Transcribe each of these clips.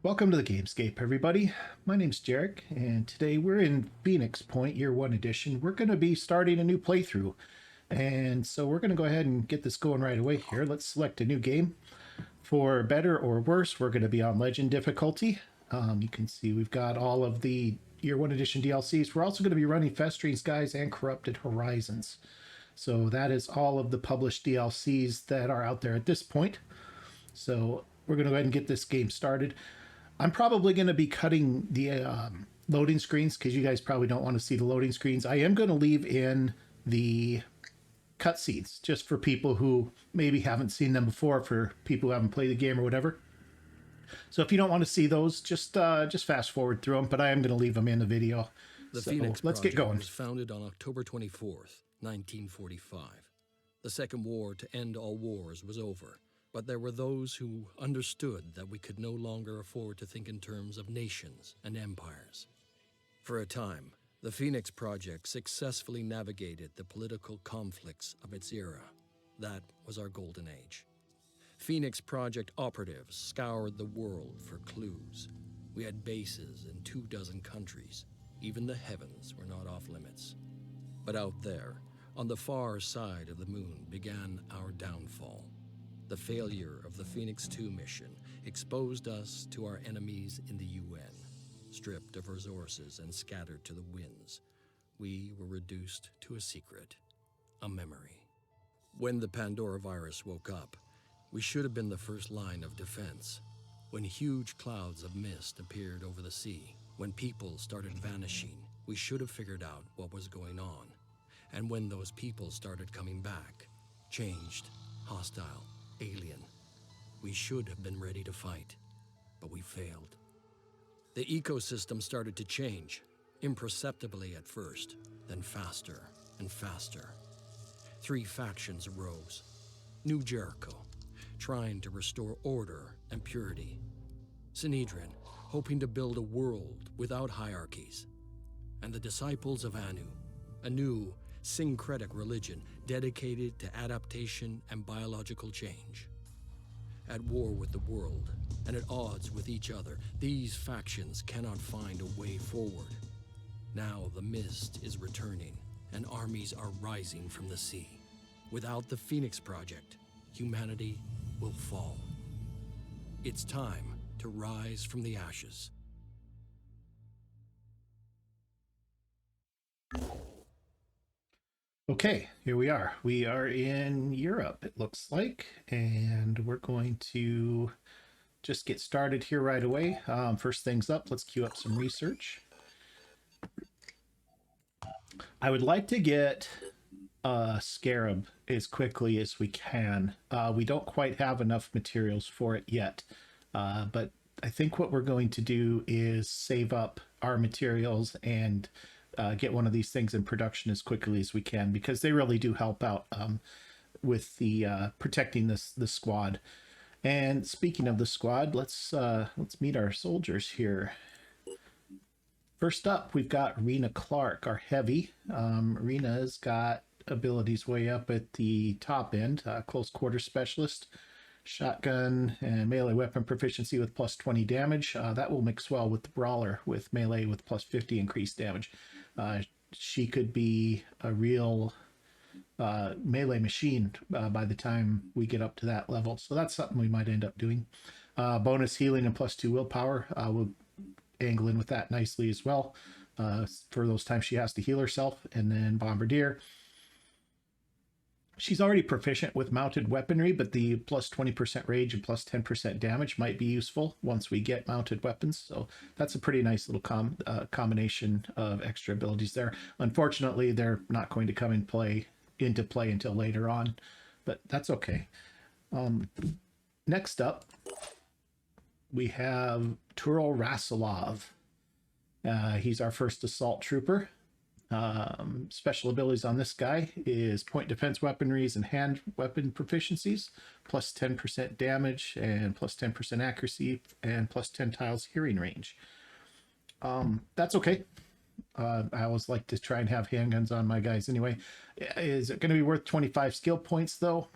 Welcome to the Gamescape, everybody. My name's Jarek, and today we're in Phoenix Point, Year 1 Edition. We're going to be starting a new playthrough, and so we're going to go ahead and get this going right away here. Let's select a new game. For better or worse, we're going to be on Legend difficulty. You can see we've got all of the Year 1 Edition DLCs. We're also going to be running Festering Skies and Corrupted Horizons. So that is all of the published DLCs that are out there at this point. So we're going to go ahead and get this game started. I'm probably going to be cutting the loading screens because you guys probably don't want to see the loading screens. I am going to leave in the cutscenes just for people who maybe haven't seen them before, for people who haven't played the game or whatever. So if you don't want to see those, just fast forward through them, but I am going to leave them in the video. The So Phoenix let's get Project going. was founded on October 24th, 1945. The Second War to end all wars was over, but there were those who understood that we could no longer afford to think in terms of nations and empires. For a time, the Phoenix Project successfully navigated the political conflicts of its era. That was our golden age. Phoenix Project operatives scoured the world for clues. We had bases in 24 countries. Even the heavens were not off limits. But out there, on the far side of the moon, began our downfall. The failure of the Phoenix 2 mission exposed us to our enemies in the UN. Stripped of resources and scattered to the winds, we were reduced to a secret, a memory. When the Pandora virus woke up, we should have been the first line of defense. When huge clouds of mist appeared over the sea, when people started vanishing, we should have figured out what was going on. And when those people started coming back, changed, hostile, alien, we should have been ready to fight, but we failed. The ecosystem started to change, imperceptibly at first, then faster and faster. 3 factions arose. New Jericho, trying to restore order and purity. Sinedrin, hoping to build a world without hierarchies. And the Disciples of Anu, a new syncretic religion dedicated to adaptation and biological change. At war with the world and at odds with each other, these factions cannot find a way forward. Now the mist is returning and armies are rising from the sea. Without the Phoenix Project, humanity will fall. It's time to rise from the ashes. Okay, here we are. We are in Europe, it looks like, and we're going to just get started here right away. First things up, let's queue up some research. I would like to get Scarab as quickly as we can. We don't quite have enough materials for it yet, but I think what we're going to do is save up our materials and get one of these things in production as quickly as we can, because they really do help out with the protecting the squad. And speaking of the squad, let's meet our soldiers here. First up, we've got Rena Clark, our heavy. Rena's got abilities way up at the top end. Close quarter specialist, shotgun and melee weapon proficiency with plus 20 damage. That will mix well with the brawler with melee with plus 50 increased damage. She could be a real melee machine by the time we get up to that level. So that's something we might end up doing. Bonus healing and plus 2 willpower. We'll angle in with that nicely as well for those times she has to heal herself. And then Bombardier. She's already proficient with mounted weaponry, but the plus 20% rage and plus 10% damage might be useful once we get mounted weapons. So that's a pretty nice little combination of extra abilities there. Unfortunately, they're not going to come into play until later on, but that's okay. Next up, we have Turol Rasilov. He's our first assault trooper. Special abilities on this guy is point defense weaponries and hand weapon proficiencies, plus 10% damage and plus 10% accuracy and plus 10 tiles hearing range. That's okay. I always like to try and have handguns on my guys anyway. Is it going to be worth 25 skill points though?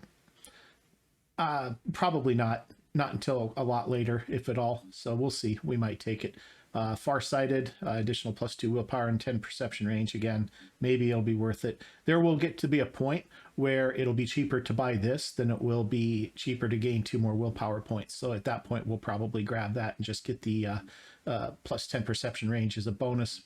Probably not. not until a lot later, if at all. So we'll see. We might take it. Farsighted, additional +2 willpower and 10 perception range. Again, maybe it'll be worth it. There will get to be a point where it'll be cheaper to buy this than it will be cheaper to gain 2 more willpower points. So at that point, we'll probably grab that and just get the +10 perception range as a bonus.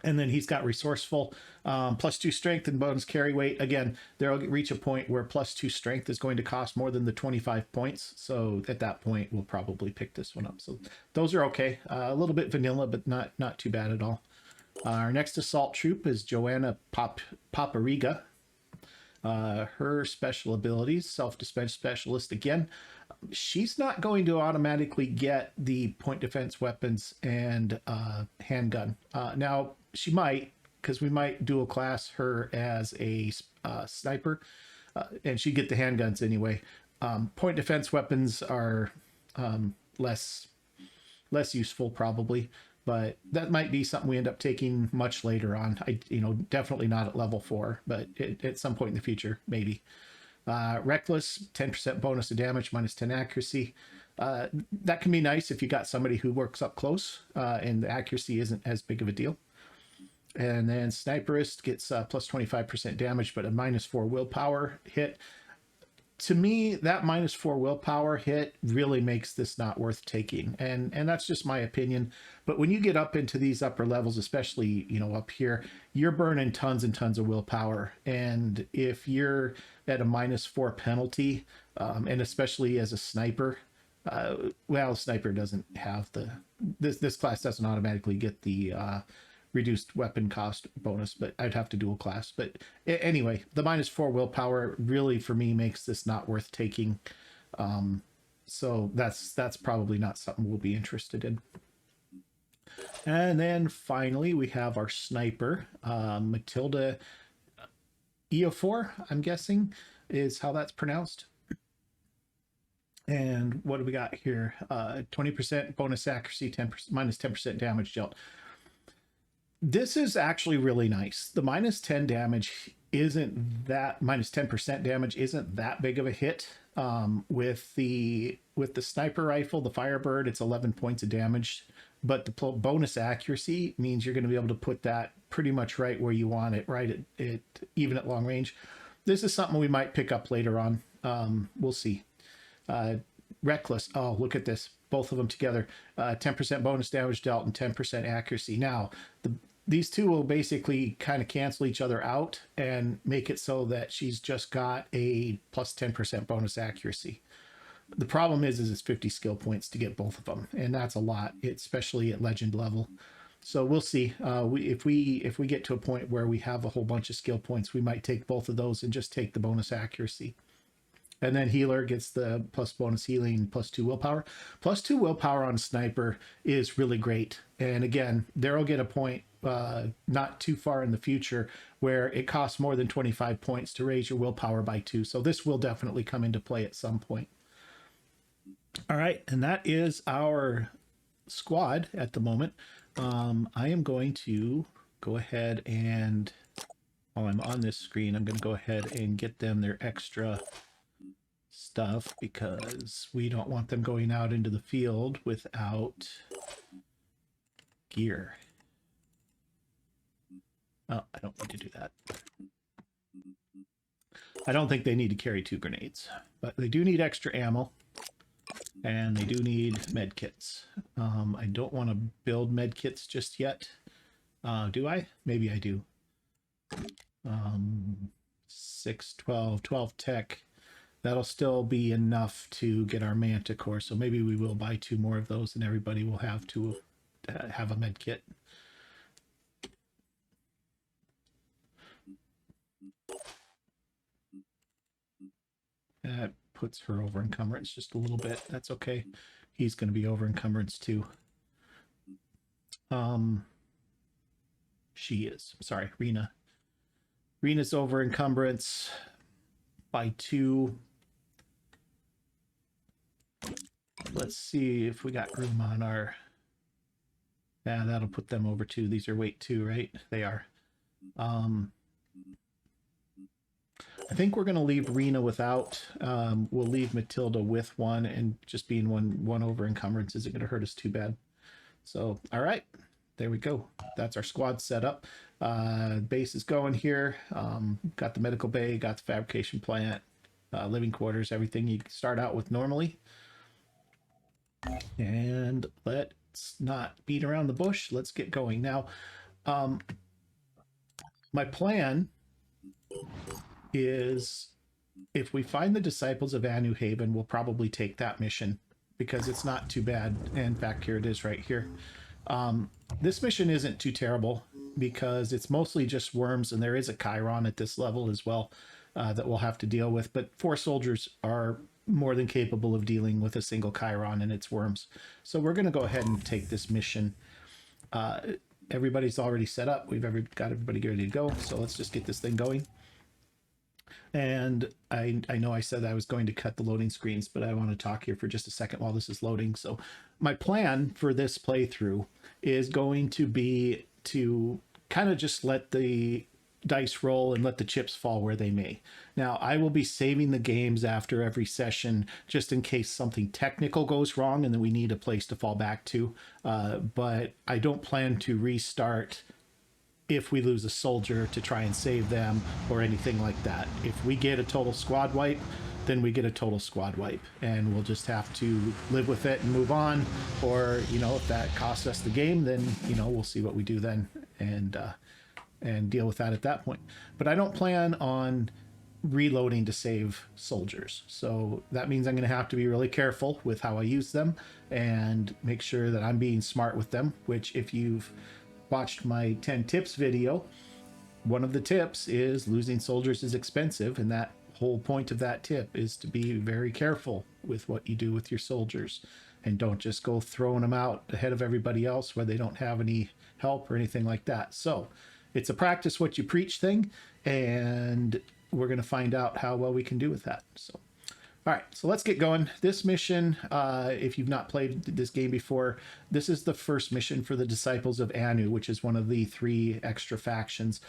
And then he's got resourceful, +2 strength and bonus carry weight. Again, there'll reach a point where +2 strength is going to cost more than the 25 points. So at that point, we'll probably pick this one up. So those are okay. A little bit vanilla, but not too bad at all. Our next assault troop is Joanna Papariga. Her special abilities, self-defense specialist again. She's not going to automatically get the point defense weapons and handgun. Now, she might, because we might dual class her as a sniper, and she'd get the handguns anyway. Point defense weapons are less useful probably, but that might be something we end up taking much later on. Definitely not at level 4, but at some point in the future, maybe. Reckless, 10% bonus to damage, -10 accuracy. That can be nice if you got somebody who works up close and the accuracy isn't as big of a deal. And then Sniperist gets +25% damage, but a -4 willpower hit. To me, that -4 willpower hit really makes this not worth taking. And that's just my opinion. But when you get up into these upper levels, especially, up here, you're burning tons and tons of willpower. And if you're at a -4 penalty, and especially as a sniper, sniper doesn't have this class doesn't automatically get the reduced weapon cost bonus, but I'd have to dual class. But anyway, the -4 willpower really for me makes this not worth taking. So that's probably not something we'll be interested in. And then finally we have our sniper, Matilda E04, I'm guessing is how that's pronounced. And what do we got here? 20% bonus accuracy, -10% damage dealt. This is actually really nice. The -10 damage isn't that -10% damage isn't that big of a hit. With the sniper rifle, the Firebird, it's 11 points of damage, but the bonus accuracy means you're going to be able to put that pretty much right where you want it, right at even at long range. This is something we might pick up later on. We'll see. Reckless. Oh, look at this. Both of them together. 10% bonus damage dealt and 10% accuracy. Now, these two will basically kind of cancel each other out and make it so that she's just got a +10% bonus accuracy. The problem is it's 50 skill points to get both of them, and that's a lot, especially at legend level. So we'll see. If we get to a point where we have a whole bunch of skill points, we might take both of those and just take the bonus accuracy. And then healer gets the plus bonus healing, +2 willpower. +2 willpower on sniper is really great. And again, there'll get a point not too far in the future where it costs more than 25 points to raise your willpower by 2. So this will definitely come into play at some point. All right, and that is our squad at the moment. I am going to go ahead and, while I'm on this screen, I'm going to go ahead and get them their extra stuff because we don't want them going out into the field without gear. Oh, I don't need to do that. I don't think they need to carry 2 grenades, but they do need extra ammo and they do need med kits. I don't want to build med kits just yet. Do I? Maybe I do. 6, 12 tech. That'll still be enough to get our manticore. So maybe we will buy 2 more of those and everybody will have to have a med kit. That puts her over encumbrance just a little bit. That's okay. He's going to be over encumbrance too. She is. Sorry, Rena. Rena's over encumbrance by 2. Let's see if we got room on our... Yeah, that'll put them over 2. These are weight 2, right? They are. I think we're going to leave Rena without. We'll leave Matilda with one, and just being one over encumbrance isn't going to hurt us too bad. So, all right, there we go. That's our squad set up. Base is going here. Got the medical bay, got the fabrication plant, living quarters, everything you start out with normally. And let's not beat around the bush. Let's get going. Now, my plan is if we find the Disciples of Anu Haven, we'll probably take that mission because it's not too bad. In fact, here it is right here. This mission isn't too terrible because it's mostly just worms, and there is a Chiron at this level as well that we'll have to deal with. But 4 soldiers are more than capable of dealing with a single Chiron and its worms. So we're going to go ahead and take this mission. Everybody's already set up. We've got everybody ready to go. So let's just get this thing going. And I know I said I was going to cut the loading screens, but I want to talk here for just a second while this is loading. So my plan for this playthrough is going to be to kind of just let the dice roll and let the chips fall where they may. Now, I will be saving the games after every session just in case something technical goes wrong and then we need a place to fall back to. But I don't plan to restart if we lose a soldier to try and save them or anything like that. If we get a total squad wipe, then we get a total squad wipe, and we'll just have to live with it and move on. Or, you know, if that costs us the game, then, you know, we'll see what we do then and deal with that at that point. But I don't plan on reloading to save soldiers. So that means I'm going to have to be really careful with how I use them and make sure that I'm being smart with them, which if you've watched my 10 tips video, one of the tips is losing soldiers is expensive, and that whole point of that tip is to be very careful with what you do with your soldiers and don't just go throwing them out ahead of everybody else where they don't have any help or anything like that. So it's a practice what you preach thing, and we're going to find out how well we can do with that. So all right, so let's get going. This mission, if you've not played this game before, this is the first mission for the Disciples of Anu, which is one of the 3 extra factions.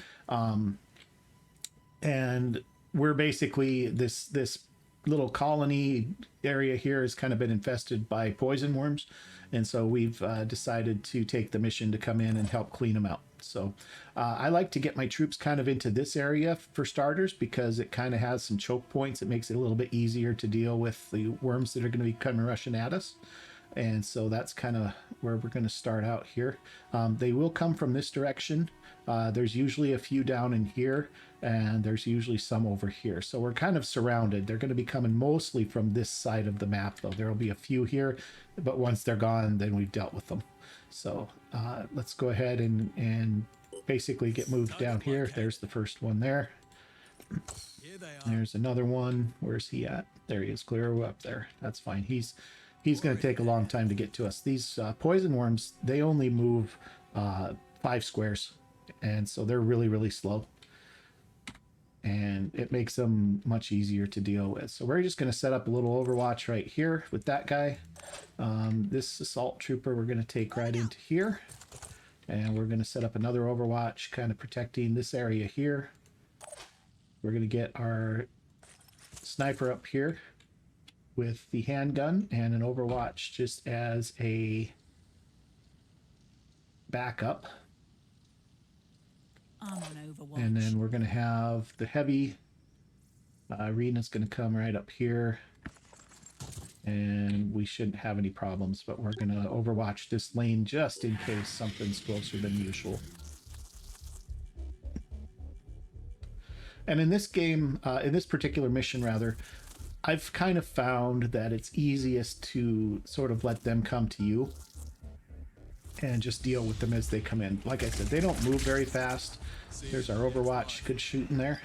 And we're basically, this little colony area here has kind of been infested by poison worms. And so we've decided to take the mission to come in and help clean them out. So I like to get my troops kind of into this area for starters because it kind of has some choke points. It makes it a little bit easier to deal with the worms that are going to be coming rushing at us. And so that's kind of where we're going to start out here. They will come from this direction. There's usually a few down in here, and there's usually some over here. So we're kind of surrounded. They're going to be coming mostly from this side of the map, though. There will be a few here, but once they're gone, then we've dealt with them. So let's go ahead and basically get moved down here. There's the first one there. There's another one. Where's he at? There he is. Clear up there. That's fine. He's going to take a long time to get to us. These poison worms, they only move 5 squares, and so they're really, really slow. And it makes them much easier to deal with. So we're just going to set up a little overwatch right here with that guy. This assault trooper we're going to take right into here. And we're going to set up another overwatch kind of protecting this area here. We're going to get our sniper up here with the handgun and an overwatch just as a backup. I'm on Overwatch. And then we're going to have the heavy. Rena's going to come right up here. And we shouldn't have any problems, but we're going to overwatch this lane just in case something's closer than usual. And in this game, in this particular mission rather, I've kind of found that it's easiest to sort of let them come to you and just deal with them as they come in. Like I said, they don't move very fast. There's our Overwatch, good shooting there.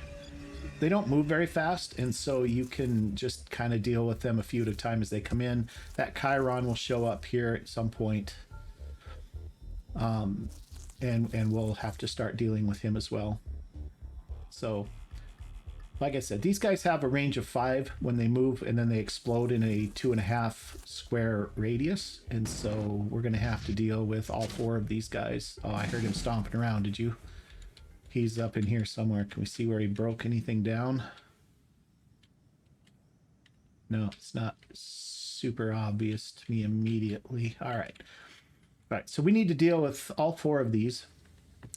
They don't move very fast, and so you can just kind of deal with them a few at a time as they come in. That Chiron will show up here at some point. And we'll have to start dealing with him as well. So like I said, these guys have a range of 5 when they move, and then they explode in a 2.5 square radius. And so we're going to have to deal with all 4 of these guys. Oh, I heard him stomping around. Did you? He's up in here somewhere. Can we see where he broke anything down? No, it's not super obvious to me immediately. All right. All right, so we need to deal with all 4 of these.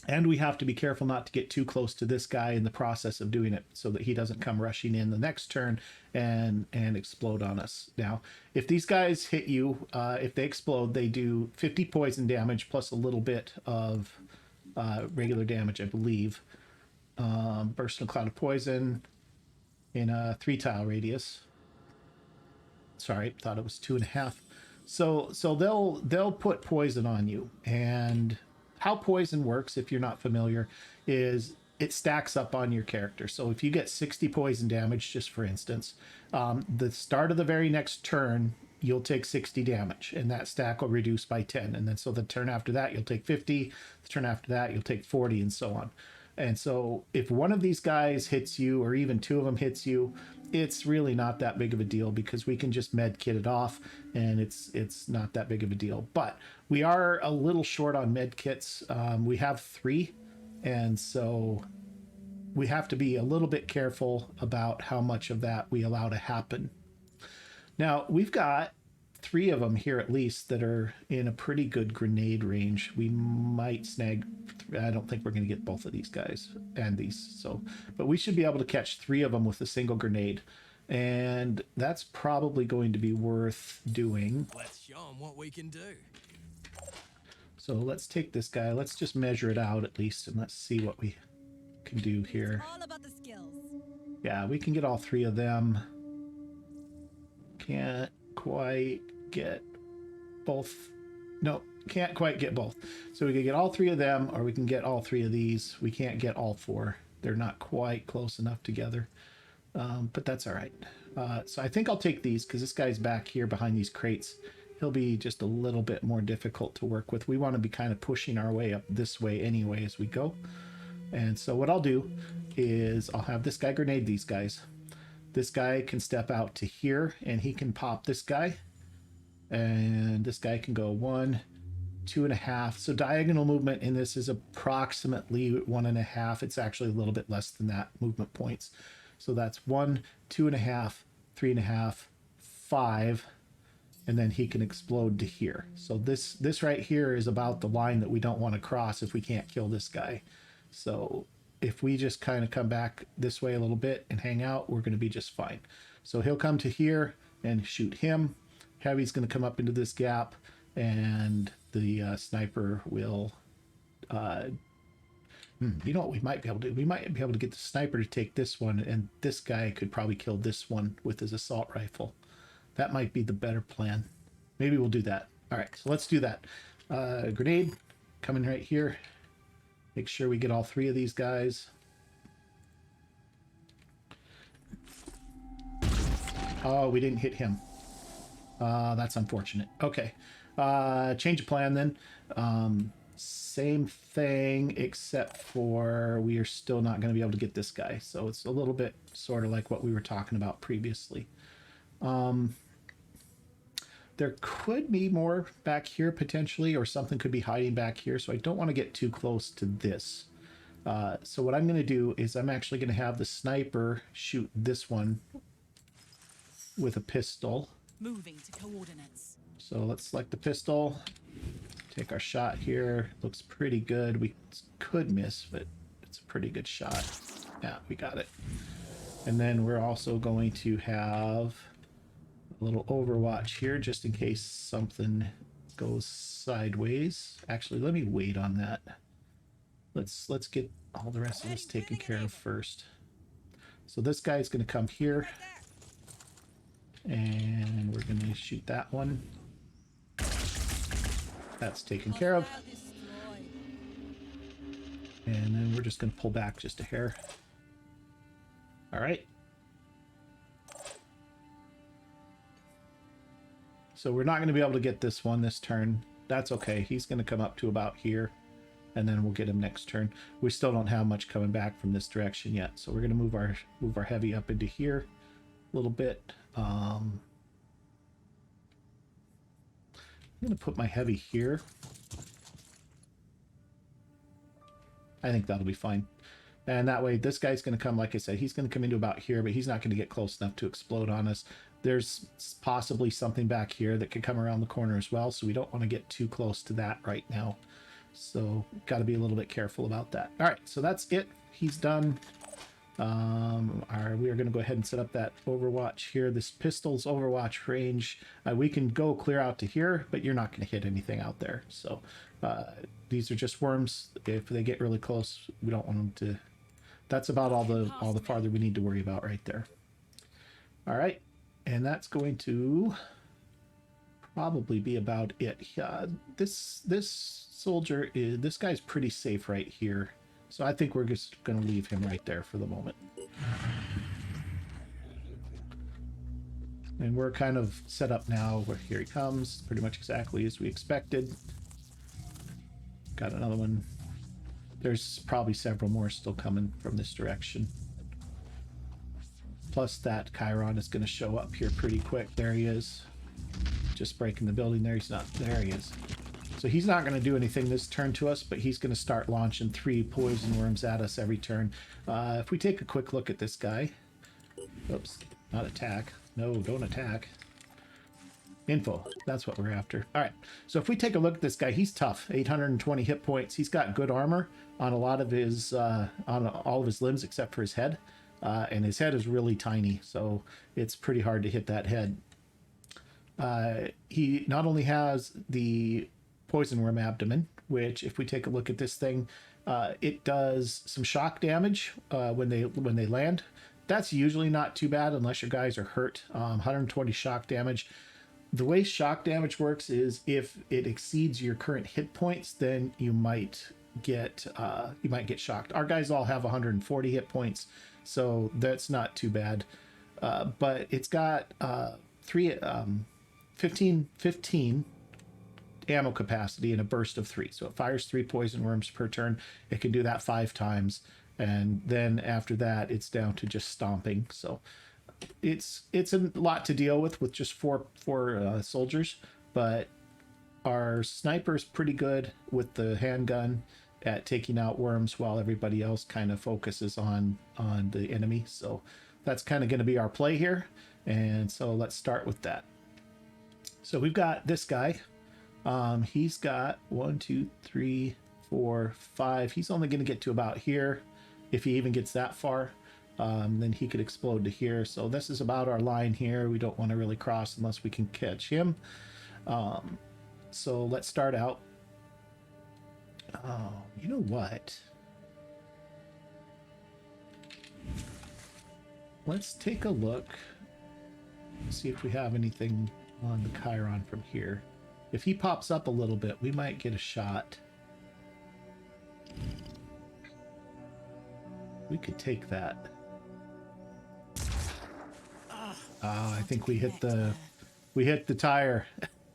And we have to be careful not to get too close to this guy in the process of doing it so that he doesn't come rushing in the next turn and explode on us. Now, if these guys hit you, if they explode, they do 50 poison damage plus a little bit of regular damage, I believe. Burst in a cloud of poison in a 3-tile radius. Sorry, thought it was 2.5. So they'll put poison on you, and how poison works, if you're not familiar, is it stacks up on your character. So if you get 60 poison damage, just for instance, the start of the very next turn, you'll take 60 damage, and that stack will reduce by 10. And then so the turn after that, you'll take 50. The turn after that, you'll take 40, and so on. And so if one of these guys hits you, or even 2 of them hits you, it's really not that big of a deal because we can just med kit it off, and it's not that big of a deal. But we are a little short on med kits. We have 3, and so we have to be a little bit careful about how much of that we allow to happen. Now, we've got 3 of them here at least that are in a pretty good grenade range. We might snag, I don't think we're going to get both of these guys and these, so, but we should be able to catch 3 of them with a single grenade, and that's probably going to be worth doing. Let's show them what we can do. So let's take this guy, let's just measure it out at least, and let's see what we can do here. All about the skills. Yeah, we can get all 3 of them. Can't quite get both. No, can't quite get both. So we can get all 3 of them, or we can get all 3 of these. We can't get all 4. They're not quite close enough together, but that's all right. So I think I'll take these because this guy's back here behind these crates. He'll be just a little bit more difficult to work with. We want to be kind of pushing our way up this way anyway as we go. And so what I'll do is I'll have this guy grenade these guys. This guy can step out to here, and he can pop this guy. And this guy can go 1, 2.5. So diagonal movement in this is approximately 1.5. It's actually a little bit less than that movement points. So that's 1, 2.5, 3.5, 5. And then he can explode to here. So this right here is about the line that we don't want to cross if we can't kill this guy. So if we just kind of come back this way a little bit and hang out, we're going to be just fine. So he'll come to here and shoot him. Heavy's going to come up into this gap, and the sniper will... you know what we might be able to do? We might be able to get the sniper to take this one, and this guy could probably kill this one with his assault rifle. That might be the better plan. Maybe we'll do that. All right, so let's do that. Grenade coming right here. Make sure we get all 3 of these guys. Oh, we didn't hit him. That's unfortunate. Okay. Change of plan then. Same thing, except for we are still not going to be able to get this guy. So it's a little bit sort of like what we were talking about previously. There could be more back here potentially, or something could be hiding back here. So I don't want to get too close to this. So what I'm going to do is I'm actually going to have the sniper shoot this one with a pistol. Moving to coordinates. So let's select the pistol. Take our shot here. Looks pretty good. We could miss, but it's a pretty good shot. Yeah, we got it. And then we're also going to have a little overwatch here just in case something goes sideways. Actually, let me wait on that. Let's get all the rest of this taken care of first. So this guy's going to come here, and we're going to shoot that one. That's taken care of. And then we're just going to pull back just a hair. All right. So we're not going to be able to get this one this turn. That's okay. He's going to come up to about here, and then we'll get him next turn. We still don't have much coming back from this direction yet, so we're going to move our heavy up into here a little bit. I'm going to put my heavy here. I think that'll be fine. And that way, this guy's going to come, like I said, he's going to come into about here, but he's not going to get close enough to explode on us. There's possibly something back here that could come around the corner as well, so we don't want to get too close to that right now. So got to be a little bit careful about that. All right, so that's it. He's done. We are going to go ahead and set up that overwatch here. This pistol's overwatch range. We can go clear out to here, but you're not going to hit anything out there. So these are just worms. If they get really close, we don't want them to. That's about all the farther we need to worry about right there. All right, and that's going to probably be about it. This soldier is, this guy's pretty safe right here. So I think we're just going to leave him right there for the moment. And we're kind of set up now where here he comes, pretty much exactly as we expected. Got another one. There's probably several more still coming from this direction. Plus that Chiron is going to show up here pretty quick. There he is. Just breaking the building there. He's not. There he is. So he's not going to do anything this turn to us, but he's going to start launching 3 poison worms at us every turn. If we take a quick look at this guy. Oops, not attack. No, don't attack. Info. That's what we're after. All right. So if we take a look at this guy, he's tough. 820 hit points. He's got good armor on a lot of his, on all of his limbs except for his head. And his head is really tiny, so it's pretty hard to hit that head. He not only has the poison worm abdomen, which if we take a look at this thing, it does some shock damage when they land. That's usually not too bad unless your guys are hurt. 120 shock damage. The way shock damage works is if it exceeds your current hit points, then you might get shocked. Our guys all have 140 hit points, so that's not too bad. But it's got 15 ammo capacity in a burst of 3. So it fires 3 poison worms per turn. It can do that 5 times. And then after that, it's down to just stomping. So it's a lot to deal with just four soldiers. But our sniper's pretty good with the handgun at taking out worms while everybody else kind of focuses on the enemy. So that's kind of going to be our play here. And so let's start with that. So we've got this guy. He's got 1, 2, 3, 4, 5. He's only going to get to about here. If he even gets that far, then he could explode to here. So this is about our line here. We don't want to really cross unless we can catch him. So let's start out. You know what? Let's take a look. See if we have anything on the Chiron from here. If he pops up a little bit, we might get a shot. We could take that. I think we hit the tire.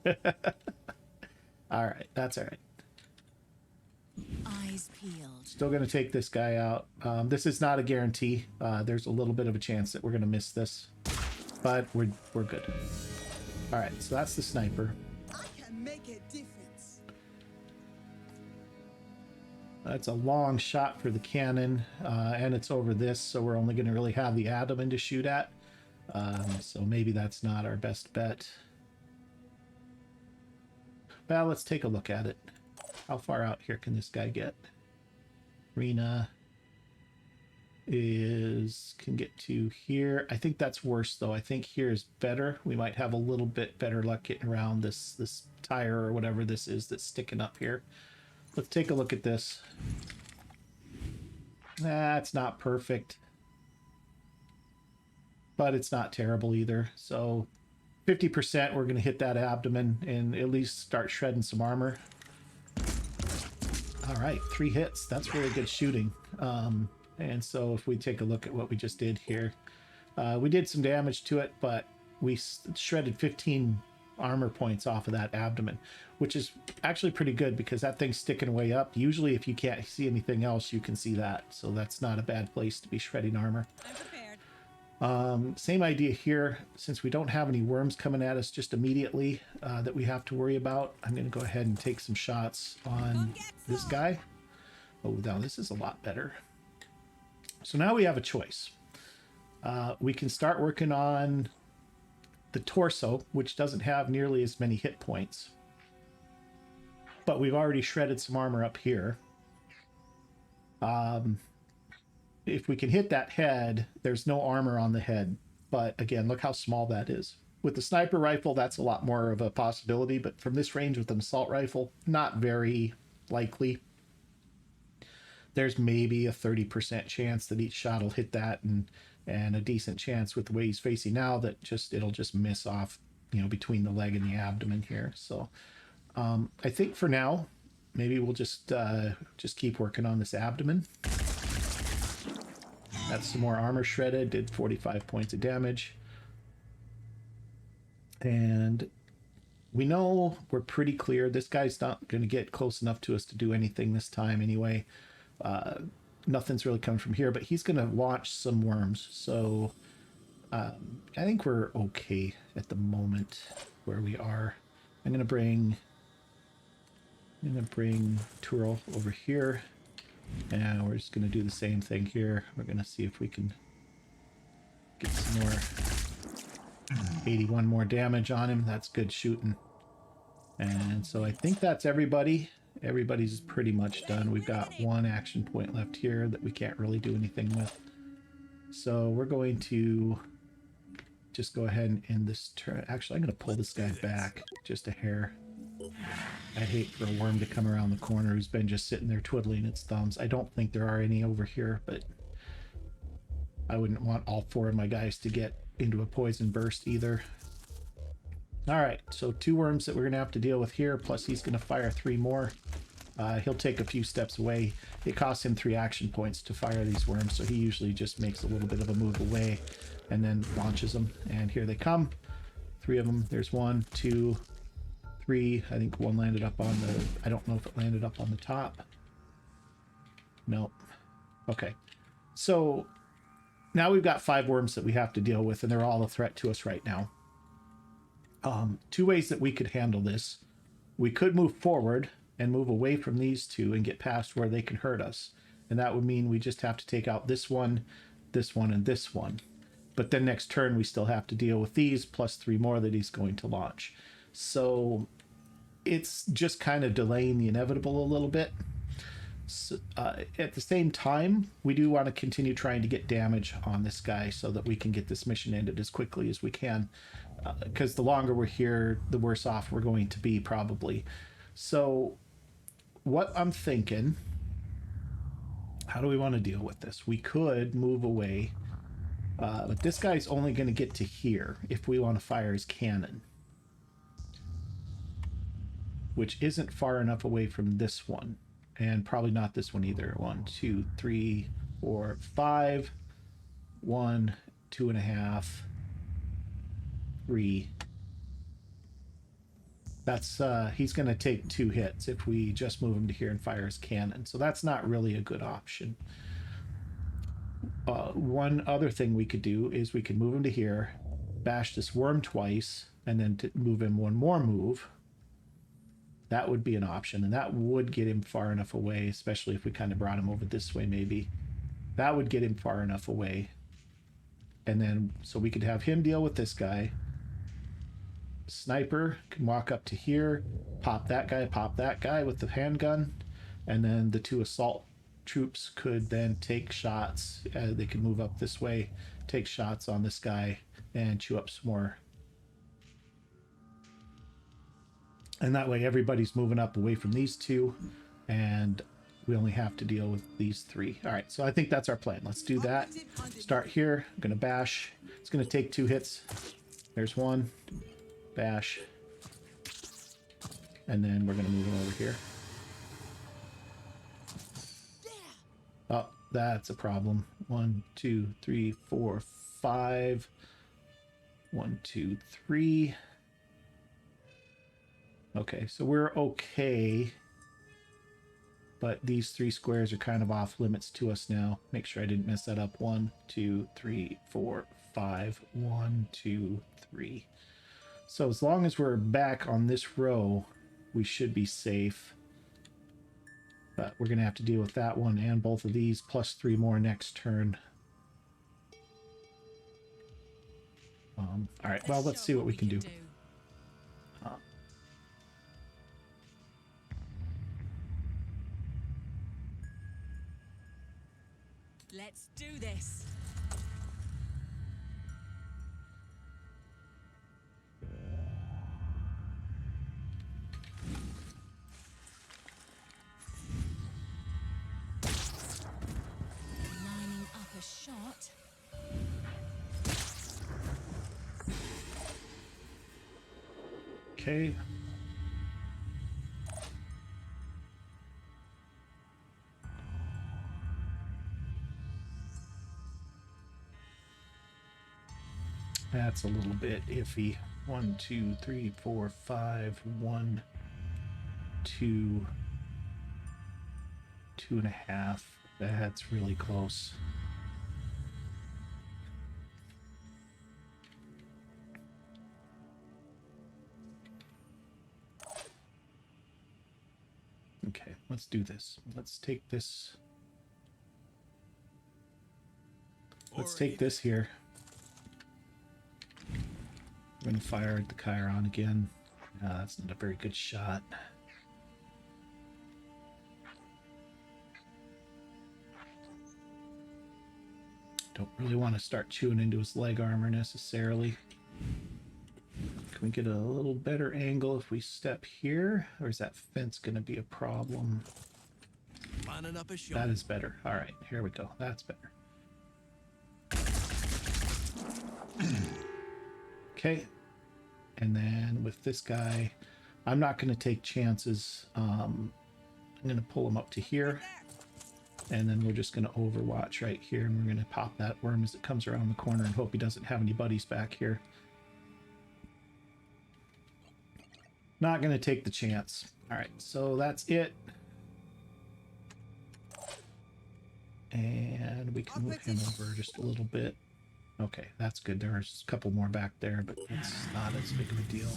All right, that's all right. Eyes peeled. Still going to take this guy out. This is not a guarantee. There's a little bit of a chance that we're going to miss this, but we're good. All right, so that's the sniper. I can make a difference. That's a long shot for the cannon, and it's over this, so we're only going to really have the abdomen to shoot at. So maybe that's not our best bet. Well, let's take a look at it. How far out here can this guy get? Rena can get to here. I think that's worse, though. I think here is better. We might have a little bit better luck getting around this tire or whatever this is that's sticking up here. Let's take a look at this. It's not perfect, but it's not terrible either. So 50%, we're going to hit that abdomen and at least start shredding some armor. All right, 3 hits. That's really good shooting. And so if we take a look at what we just did here, we did some damage to it, but we shredded 15 armor points off of that abdomen, which is actually pretty good because that thing's sticking way up. Usually if you can't see anything else, you can see that. So that's not a bad place to be shredding armor. I'm prepared. Same idea here. Since we don't have any worms coming at us just immediately that we have to worry about, I'm going to go ahead and take some shots on this guy. Oh, now this is a lot better. So now we have a choice. We can start working on the torso, which doesn't have nearly as many hit points. But we've already shredded some armor up here. If we can hit that head, there's no armor on the head. But again, look how small that is. With the sniper rifle, that's a lot more of a possibility. But from this range with an assault rifle, not very likely. There's maybe a 30% chance that each shot will hit that, and a decent chance with the way he's facing now that it'll just miss off, between the leg and the abdomen here. So I think for now, maybe we'll just keep working on this abdomen. That's some more armor shredded, did 45 points of damage. And we know we're pretty clear. This guy's not going to get close enough to us to do anything this time anyway. Nothing's really coming from here, but he's going to launch some worms. So I think we're okay at the moment where we are. I'm going to bring Turo over here. And we're just going to do the same thing here. We're going to see if we can get some more 81 more damage on him. That's good shooting. And so I think that's everybody. Everybody's pretty much done. We've got one action point left here that we can't really do anything with. So we're going to just go ahead and end this turn. Actually, I'm going to pull this guy back just a hair. I'd hate for a worm to come around the corner who's been just sitting there twiddling its thumbs. I don't think there are any over here, but I wouldn't want all four of my guys to get into a poison burst either. All right, so 2 worms that we're going to have to deal with here, plus he's going to fire 3 more. He'll take a few steps away. It costs him 3 action points to fire these worms, so he usually just makes a little bit of a move away and then launches them. And here they come. 3 of them. There's 1, 2, 3. I think one landed up on the... I don't know if it landed up on the top. Nope. Okay. So now we've got 5 worms that we have to deal with, and they're all a threat to us right now. 2 ways that we could handle this. We could move forward and move away from these 2 and get past where they can hurt us. And that would mean we just have to take out this one, and this one. But then next turn we still have to deal with these plus 3 more that he's going to launch. So it's just kind of delaying the inevitable a little bit. So, at the same time, we do want to continue trying to get damage on this guy so that we can get this mission ended as quickly as we can. Because the longer we're here, the worse off we're going to be probably. So what I'm thinking, how do we want to deal with this? We could move away, but this guy's only going to get to here if we want to fire his cannon, which isn't far enough away from this one, and probably not this one either. 1, 2, 3, 4, 5. 1, 2.5, 3. That's he's going to take 2 hits if we just move him to here and fire his cannon. So that's not really a good option. One other thing we could do is we could move him to here, bash this worm twice, and then to move him 1 more move. That would be an option, and that would get him far enough away, especially if we kind of brought him over this way maybe. That would get him far enough away. And then, so we could have him deal with this guy. Sniper can walk up to here, pop that guy with the handgun, and then the 2 assault troops could then take shots. They could move up this way, take shots on this guy, and chew up some more. And that way everybody's moving up away from these 2, and we only have to deal with these 3. All right, so I think that's our plan. Let's do that. Start here. I'm going to bash. It's going to take 2 hits. There's 1. Bash. And then we're going to move him over here. Oh, that's a problem. 1, 2, 3, 4, 5. 1, 2, 3. Okay, so we're okay. But these 3 squares are kind of off limits to us now. Make sure I didn't mess that up. 1, 2, 3, 4, 5. 1, 2, 3. So as long as we're back on this row, we should be safe. But we're going to have to deal with that one and both of these, plus 3 more next turn. All right, well, let's see what we can do. Let's do this. Lining up a shot. Okay. That's a little bit iffy. 1, 2, 3, 4, 5. 1, 2, 2.5. That's really close. Okay, let's do this. Let's take this. Let's take this here. I'm going to fire at the Chiron again. That's not a very good shot. Don't really want to start chewing into his leg armor necessarily. Can we get a little better angle if we step here? Or is that fence going to be a problem? Lining up a shot. That is better. All right, here we go. That's better. Okay. And then with this guy, I'm not going to take chances. I'm going to pull him up to here. And then we're just going to overwatch right here. And we're going to pop that worm as it comes around the corner and hope he doesn't have any buddies back here. Not going to take the chance. All right, so that's it. And we can move him over just a little bit. Okay, that's good. There's a couple more back there, but it's not as big of a deal.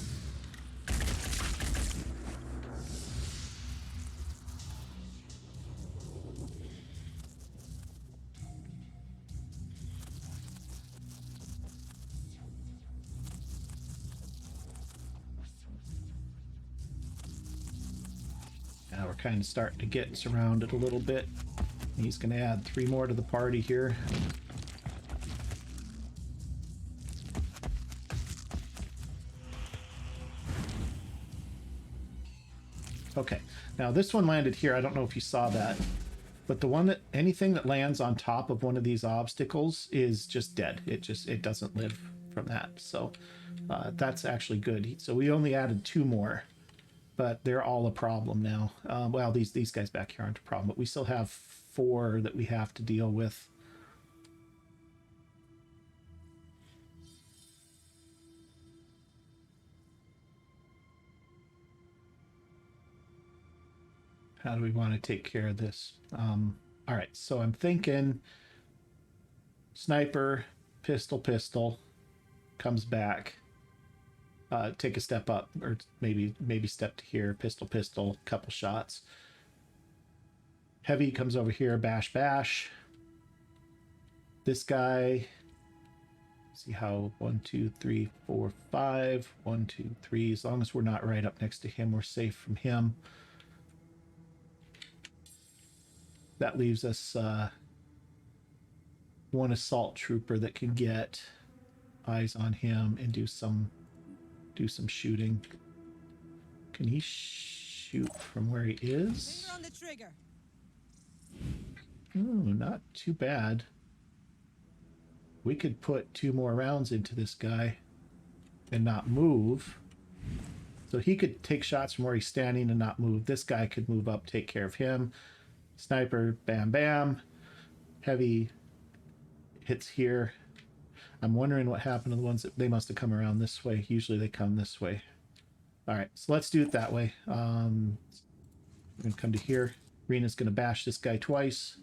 Now we're kind of starting to get surrounded a little bit. He's going to add 3 more to the party here. Okay, now this one landed here. I don't know if you saw that, but the one that anything that lands on top of one of these obstacles is just dead. It doesn't live from that. So that's actually good. So we only added 2 more, but they're all a problem now. Well, these guys back here aren't a problem, but we still have 4 that we have to deal with. How do we want to take care of this? All right, so I'm thinking sniper, pistol, comes back. Take a step up, or maybe step to here, pistol, couple shots. Heavy comes over here, bash. This guy, see how 1, 2, 3, 4, 5, 1, 2, 3. As long as we're not right up next to him, we're safe from him. That leaves us 1 assault trooper that can get eyes on him and do some shooting. Can he shoot from where he is? Finger on the trigger. Oh, not too bad. We could put 2 more rounds into this guy and not move. So he could take shots from where he's standing and not move. This guy could move up, take care of him. Sniper, bam. Heavy hits here. I'm wondering what happened to the ones that they must have come around this way. Usually they come this way. All right, so let's do it that way. We're going to come to here. Rena's going to bash this guy twice.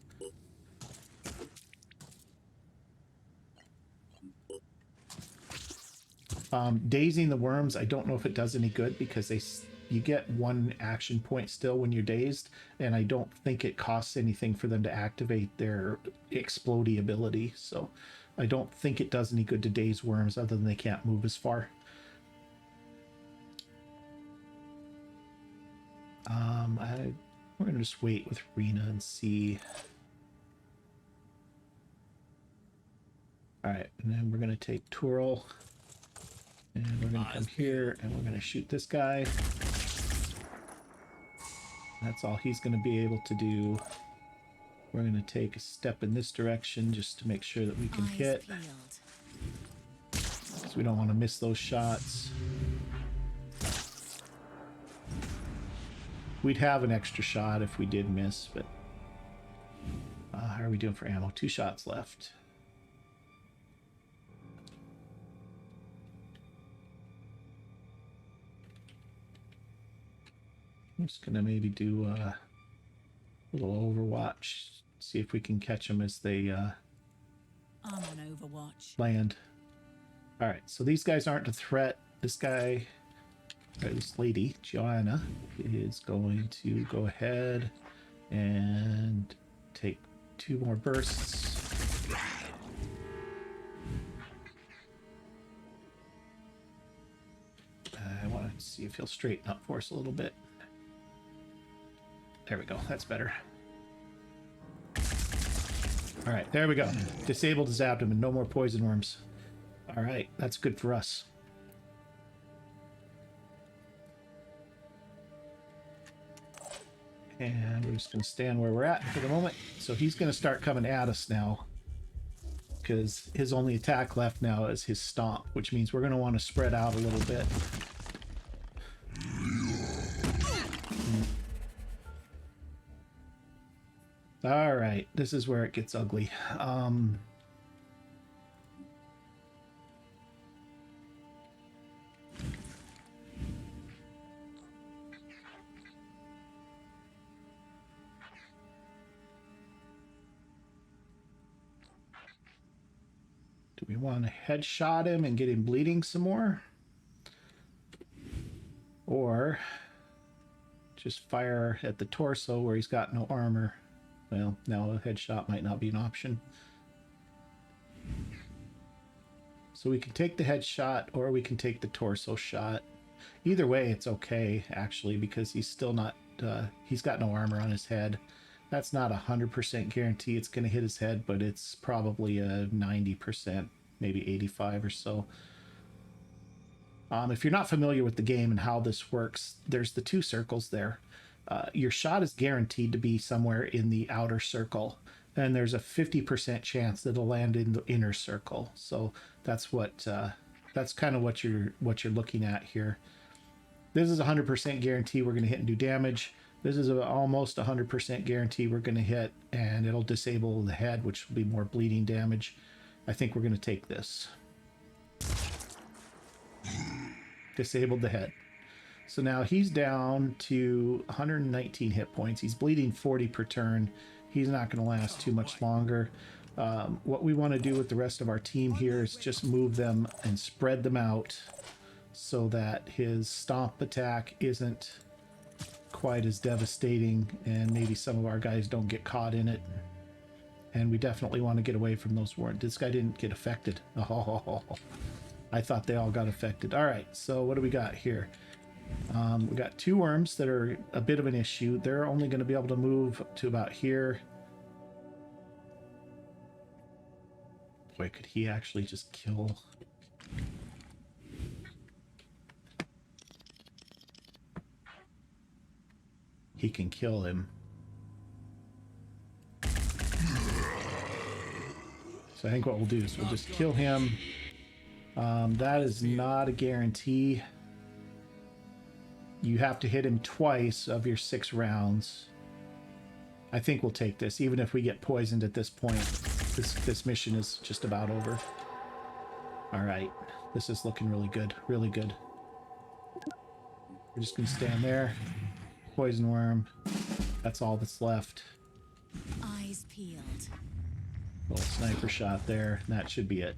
Dazing the worms, I don't know if it does any good because you get 1 action point still when you're dazed, and I don't think it costs anything for them to activate their explodey ability. So I don't think it does any good to daze worms other than they can't move as far. We're gonna just wait with Rena and see. All right, and then we're gonna take Turl, and we're gonna come here, and we're gonna shoot this guy. That's all he's gonna be able to do. We're gonna take a step in this direction just to make sure that we can hit, because we don't want to miss those shots. We'd have an extra shot if we did miss, but how are we doing for ammo? 2 shots left. I'm just gonna maybe do a little Overwatch, see if we can catch them as they I'm on Overwatch. land. All right, so these guys aren't a threat. This guy, or this lady, Joanna, is going to go ahead and take 2 more bursts. I want to see if he'll straighten up for us a little bit. There we go. That's better. All right, there we go. Disabled his abdomen. No more poison worms. All right, that's good for us. And we're just going to stand where we're at for the moment. So he's going to start coming at us now, because his only attack left now is his stomp, which means we're going to want to spread out a little bit. All right, this is where it gets ugly. Do we want to headshot him and get him bleeding some more? Or just fire at the torso where he's got no armor? Well, now a headshot might not be an option. So we can take the headshot or we can take the torso shot. Either way, it's okay, actually, because he's still not, he's got no armor on his head. That's not 100% guarantee it's going to hit his head, but it's probably a 90%, maybe 85 or so. If you're not familiar with the game and how this works, there's the 2 circles there. Your shot is guaranteed to be somewhere in the outer circle, and there's a 50% chance that it'll land in the inner circle. So that's what that's kind of what you're looking at here. This is a 100% guarantee we're going to hit and do damage. This is a almost 100% guarantee we're going to hit, and it'll disable the head, which will be more bleeding damage. I think we're going to take this. Disabled the head. So now he's down to 119 hit points. He's bleeding 40 per turn. He's not going to last too much longer. What we want to do with the rest of our team here is just move them and spread them out so that his stomp attack isn't quite as devastating, and maybe some of our guys don't get caught in it. And we definitely want to get away from those warrants. This guy didn't get affected. Oh, I thought they all got affected. All right, so what do we got here? We got 2 worms that are a bit of an issue. They're only going to be able to move to about here. Boy, could he actually just kill? He can kill him. So I think what we'll do is we'll just kill him. That is not a guarantee. You have to hit him twice of your 6 rounds. I think we'll take this, even if we get poisoned at this point. This mission is just about over. All right, this is looking really good, really good. We're just gonna stand there. Poison worm. That's all that's left. Eyes peeled. Little sniper shot there. And that should be it.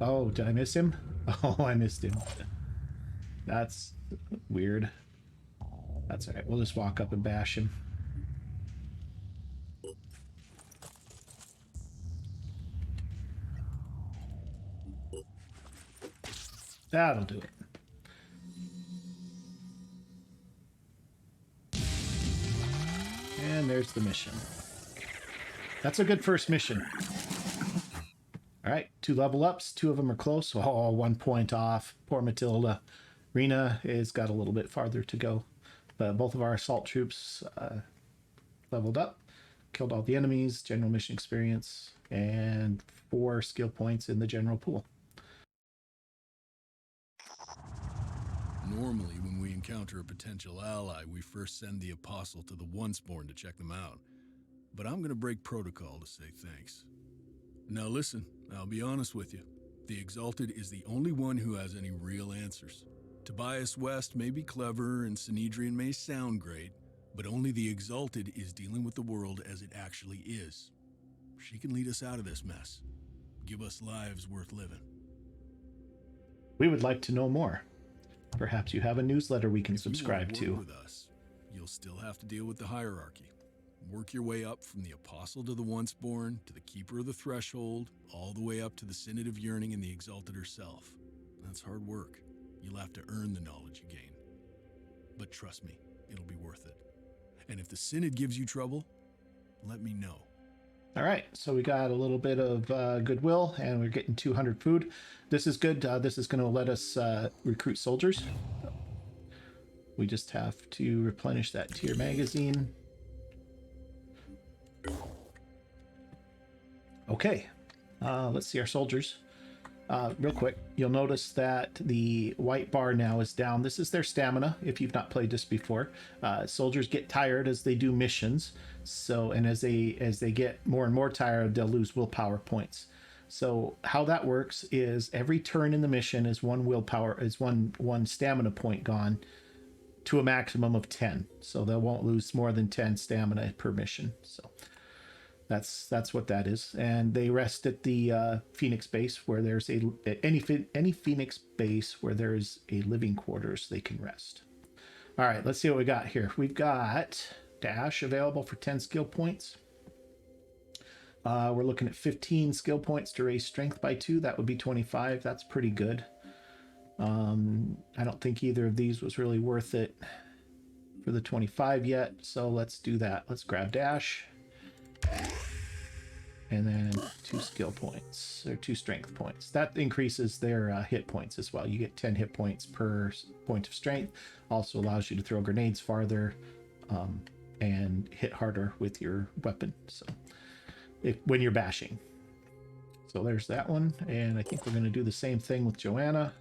Oh, did I miss him? Oh, I missed him. That's weird. That's all right. We'll just walk up and bash him. That'll do it. And there's the mission. That's a good first mission. All right, 2 level ups. 2 of them are close. Oh, 1 point off. Poor Matilda. Rena has got a little bit farther to go. But both of our assault troops leveled up. Killed all the enemies. General mission experience. And 4 skill points in the general pool. Normally, when we encounter a potential ally, we first send the Apostle to the Onceborn to check them out. But I'm gonna break protocol to say thanks. Now listen, I'll be honest with you. The Exalted is the only one who has any real answers. Tobias West may be clever and Sanhedrin may sound great, but only the Exalted is dealing with the world as it actually is. She can lead us out of this mess. Give us lives worth living. We would like to know more. Perhaps you have a newsletter we can subscribe If you to. work with us, you'll still have to deal with the hierarchy. Work your way up from the Apostle to the Onceborn, to the Keeper of the Threshold, all the way up to the Synod of Yearning and the Exalted herself. That's hard work. You'll have to earn the knowledge you gain. But trust me, it'll be worth it. And if the Synod gives you trouble, let me know. All right, so we got a little bit of goodwill, and we're getting 200 food. This is good. This is going to let us recruit soldiers. We just have to replenish that tier magazine. Okay, let's see our soldiers. Real quick, you'll notice that the white bar now is down. This is their stamina, if you've not played this before. Soldiers get tired as they do missions. So, and as they get more and more tired, they'll lose willpower points. So how that works is every turn in the mission is one stamina point gone to a maximum of 10. So they won't lose more than 10 stamina per mission. So that's what that is. And they rest at the Phoenix base where there's any Phoenix base where there's a living quarters they can rest. All right, let's see what we got here. We've got Dash available for 10 skill points. We're looking at 15 skill points to raise strength by 2. That would be 25. That's pretty good. I don't think either of these was really worth it for the 25 yet. So let's do that. Let's grab Dash. And then 2 skill points or 2 strength points. That increases their hit points as well. You get 10 hit points per point of strength. Also allows you to throw grenades farther and hit harder with your weapon. So when you're bashing. So there's that one. And I think we're going to do the same thing with Joanna.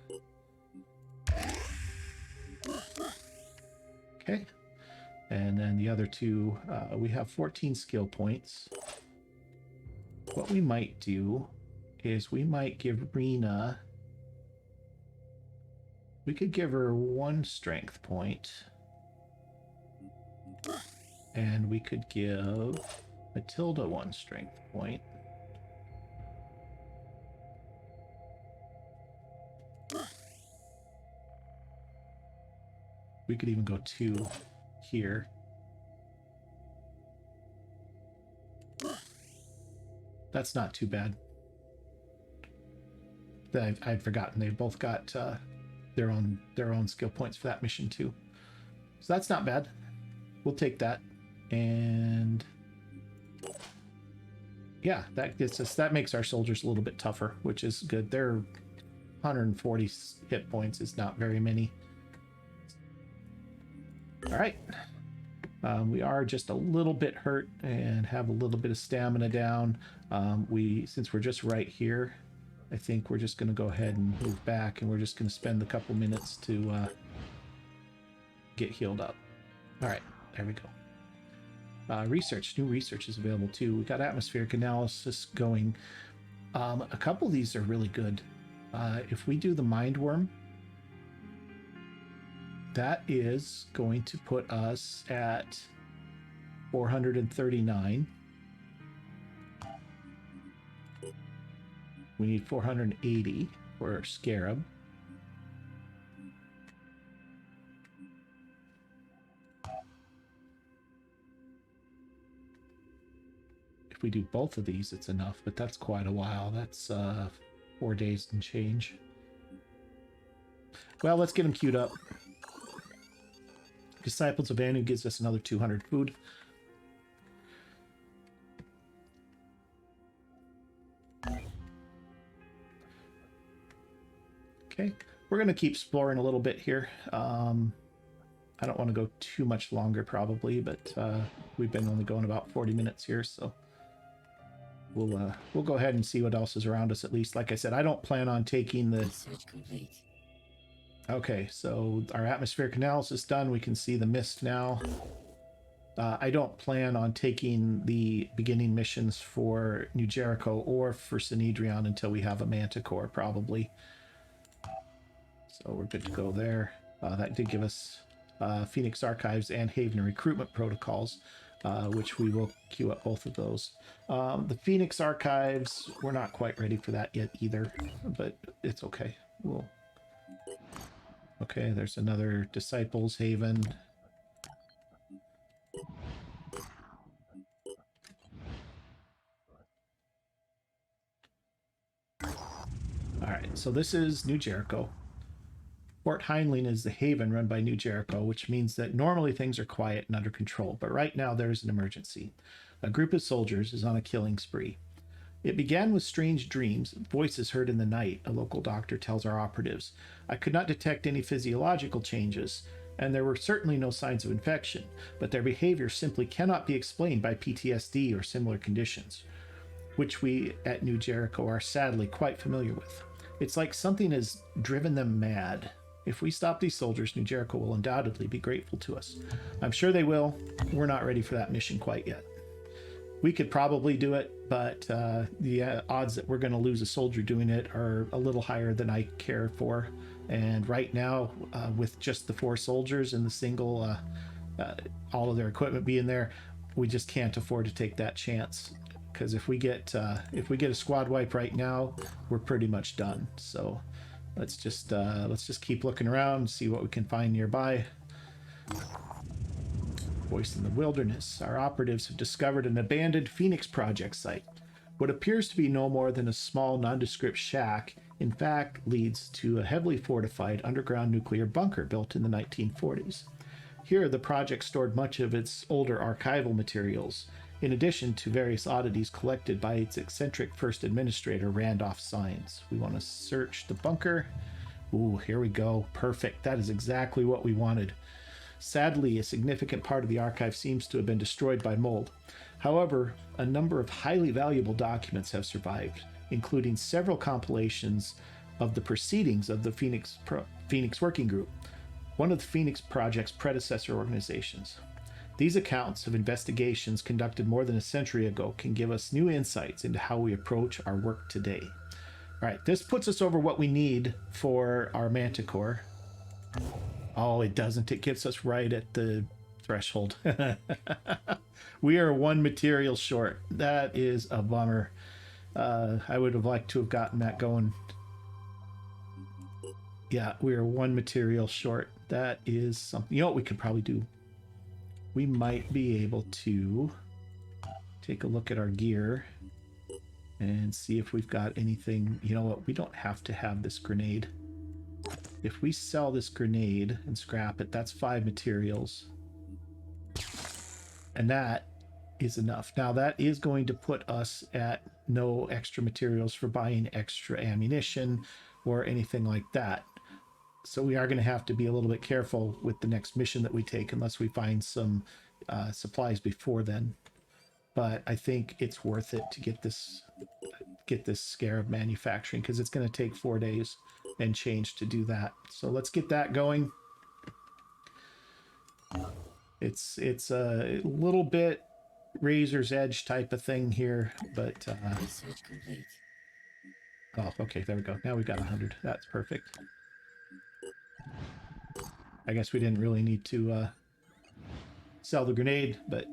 Okay. And then the other 2, we have 14 skill points. What we might do is we might give Rena, we could give her 1 strength point. And we could give Matilda 1 strength point. We could even go 2 here. That's not too bad. I'd forgotten they've both got their own skill points for that mission too. So that's not bad. We'll take that. And yeah, that makes our soldiers a little bit tougher, which is good. Their 140 hit points is not very many. All right. We are just a little bit hurt and have a little bit of stamina down. Since we're just right here, I think we're just going to go ahead and move back, and we're just going to spend a couple minutes to get healed up. All right, there we go. New research is available too. We got atmospheric analysis going. A couple of these are really good. If we do the mind worm, that is going to put us at 439. We need 480 for Scarab. if we do both of these, it's enough, but that's quite a while. That's 4 days and change. Well, let's get them queued up. Disciples of Anu gives us another 200 food. Okay, we're going to keep exploring a little bit here. I don't want to go too much longer probably, but we've been only going about 40 minutes here, so we'll go ahead and see what else is around us at least. Like I said, I don't plan on taking the... Research complete. Okay, so our atmospheric analysis is done. We can see the mist now. I don't plan on taking the beginning missions for New Jericho or for Synedrion until we have a Manticore, probably. So we're good to go there. That did give us Phoenix Archives and Haven recruitment protocols, which we will queue up both of those. The Phoenix Archives, we're not quite ready for that yet either, but it's okay. Okay, there's another Disciples Haven. All right, so this is New Jericho. Fort Heinlein is the haven run by New Jericho, which means that normally things are quiet and under control, but right now there's an emergency. A group of soldiers is on a killing spree. It began with strange dreams, voices heard in the night, a local doctor tells our operatives. I could not detect any physiological changes, and there were certainly no signs of infection, but their behavior simply cannot be explained by PTSD or similar conditions, which we at New Jericho are sadly quite familiar with. It's like something has driven them mad. If we stop these soldiers, New Jericho will undoubtedly be grateful to us. I'm sure they will. We're not ready for that mission quite yet. We could probably do it, but the odds that we're going to lose a soldier doing it are a little higher than I care for. And right now, with just the 4 soldiers and the single, all of their equipment being there, we just can't afford to take that chance. Because if we get a squad wipe right now, we're pretty much done. So let's just keep looking around and see what we can find nearby. Voice in the wilderness. Our operatives have discovered an abandoned Phoenix Project site. What appears to be no more than a small nondescript shack, in fact, leads to a heavily fortified underground nuclear bunker built in the 1940s. Here, the project stored much of its older archival materials, in addition to various oddities collected by its eccentric first administrator, Randolph Sines. We want to search the bunker. Ooh, here we go. Perfect. That is exactly what we wanted. Sadly, a significant part of the archive seems to have been destroyed by mold. However, a number of highly valuable documents have survived, including several compilations of the proceedings of the Phoenix Working Group, one of the Phoenix Project's predecessor organizations. These accounts of investigations conducted more than a century ago can give us new insights into how we approach our work today. All right, this puts us over what we need for our Manticore. Oh, it doesn't. It gets us right at the threshold. We are 1 material short. That is a bummer. I would have liked to have gotten that going. Yeah, we are 1 material short. That is something. You know what we could probably do? We might be able to take a look at our gear and see if we've got anything. You know what? We don't have to have this grenade. If we sell this grenade and scrap it, that's 5 materials. And that is enough. Now that is going to put us at no extra materials for buying extra ammunition or anything like that. So we are going to have to be a little bit careful with the next mission that we take unless we find some supplies before then. But I think it's worth it to get this Scarab manufacturing, because it's going to take 4 days and change to do that. So let's get that going. It's a little bit razor's edge type of thing here, but Research complete. oh, okay, there we go. Now we've got 100. That's perfect. I guess we didn't really need to sell the grenade, but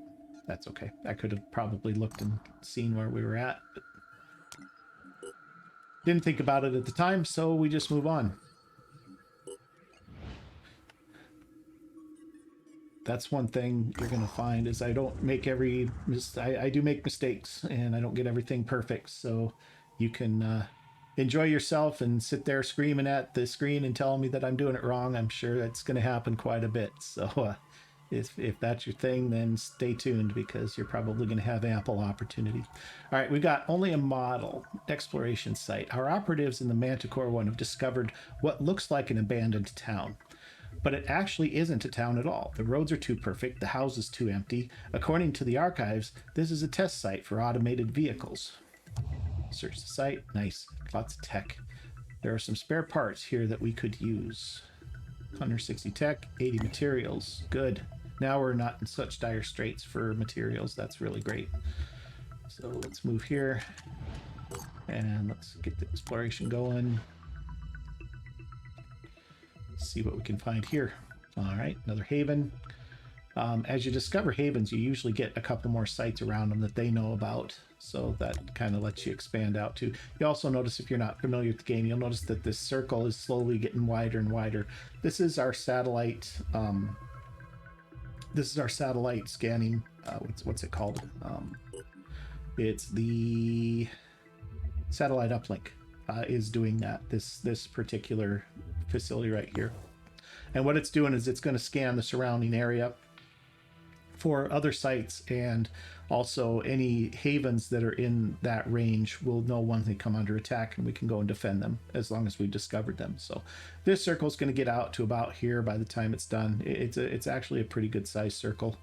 that's okay. I could have probably looked and seen where we were at, but didn't think about it at the time, so we just move on. That's one thing you're going to find is I don't make I do make mistakes and I don't get everything perfect. So you can enjoy yourself and sit there screaming at the screen and telling me that I'm doing it wrong. I'm sure that's going to happen quite a bit. So if that's your thing, then stay tuned because you're probably going to have ample opportunity. All right, we've got only a model exploration site. Our operatives in the Manticore one have discovered what looks like an abandoned town. But it actually isn't a town at all. The roads are too perfect, the houses too empty. According to the archives, this is a test site for automated vehicles. Search the site. Nice. Lots of tech. There are some spare parts here that we could use. 160 tech, 80 materials. Good. Now we're not in such dire straits for materials. That's really great. So let's move here. And let's get the exploration going. See what we can find here. All right, another haven. As you discover havens, you usually get a couple more sites around them that they know about, so that kind of lets you expand out too. You also notice, if you're not familiar with the game, you'll notice that this circle is slowly getting wider and wider. This is our satellite. This is our satellite scanning. What's it called? It's the satellite uplink. Is doing that. This particular facility right here, and what it's doing is it's going to scan the surrounding area for other sites, and also any havens that are in that range will know when they come under attack, and we can go and defend them as long as we've discovered them. So this circle is going to get out to about here by the time it's done. It's actually a pretty good sized circle.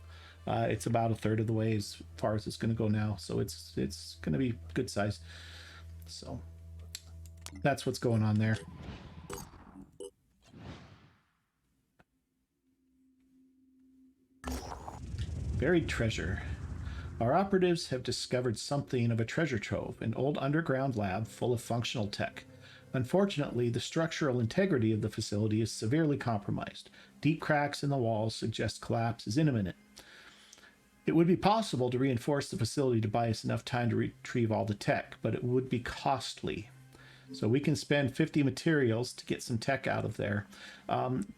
It's about a third of the way as far as it's going to go now, so it's going to be good size. So that's what's going on there. Buried treasure. Our operatives have discovered something of a treasure trove, an old underground lab full of functional tech. Unfortunately, the structural integrity of the facility is severely compromised. Deep cracks in the walls suggest collapse is imminent. It would be possible to reinforce the facility to buy us enough time to retrieve all the tech, but it would be costly. So we can spend 50 materials to get some tech out of there.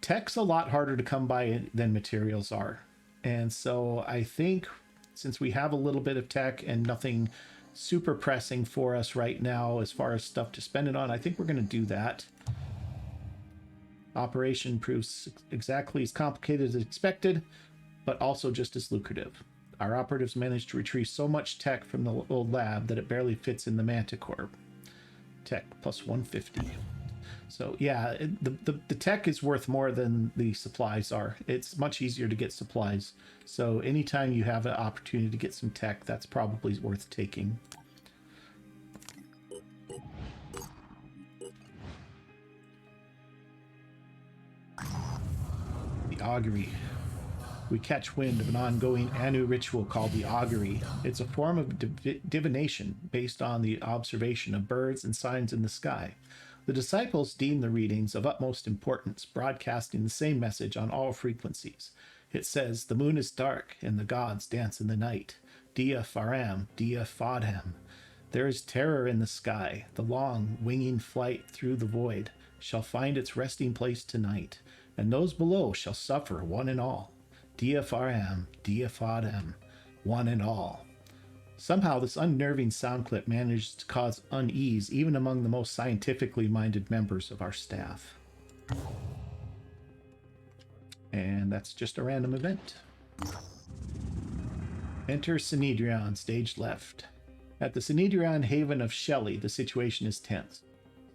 Tech's a lot harder to come by than materials are. And so I think since we have a little bit of tech and nothing super pressing for us right now as far as stuff to spend it on, I think we're going to do that. Operation proves exactly as complicated as expected, but also just as lucrative. Our operatives managed to retrieve so much tech from the old lab that it barely fits in the Manticore. Tech plus 150. So yeah, the tech is worth more than the supplies are. It's much easier to get supplies. So anytime you have an opportunity to get some tech, that's probably worth taking. The augury. We catch wind of an ongoing Anu ritual called the augury. It's a form of divination based on the observation of birds and signs in the sky. The disciples deem the readings of utmost importance, broadcasting the same message on all frequencies. It says, the moon is dark and the gods dance in the night. Dia Faram, Dia Fadham. There is terror in the sky. The long, winging flight through the void shall find its resting place tonight, and those below shall suffer one and all. Dia Faram, Dia Fadham, one and all. Somehow this unnerving sound clip managed to cause unease even among the most scientifically minded members of our staff. And that's just a random event. Enter Synedrion, stage left. At the Synedrion haven of Shelley, the situation is tense.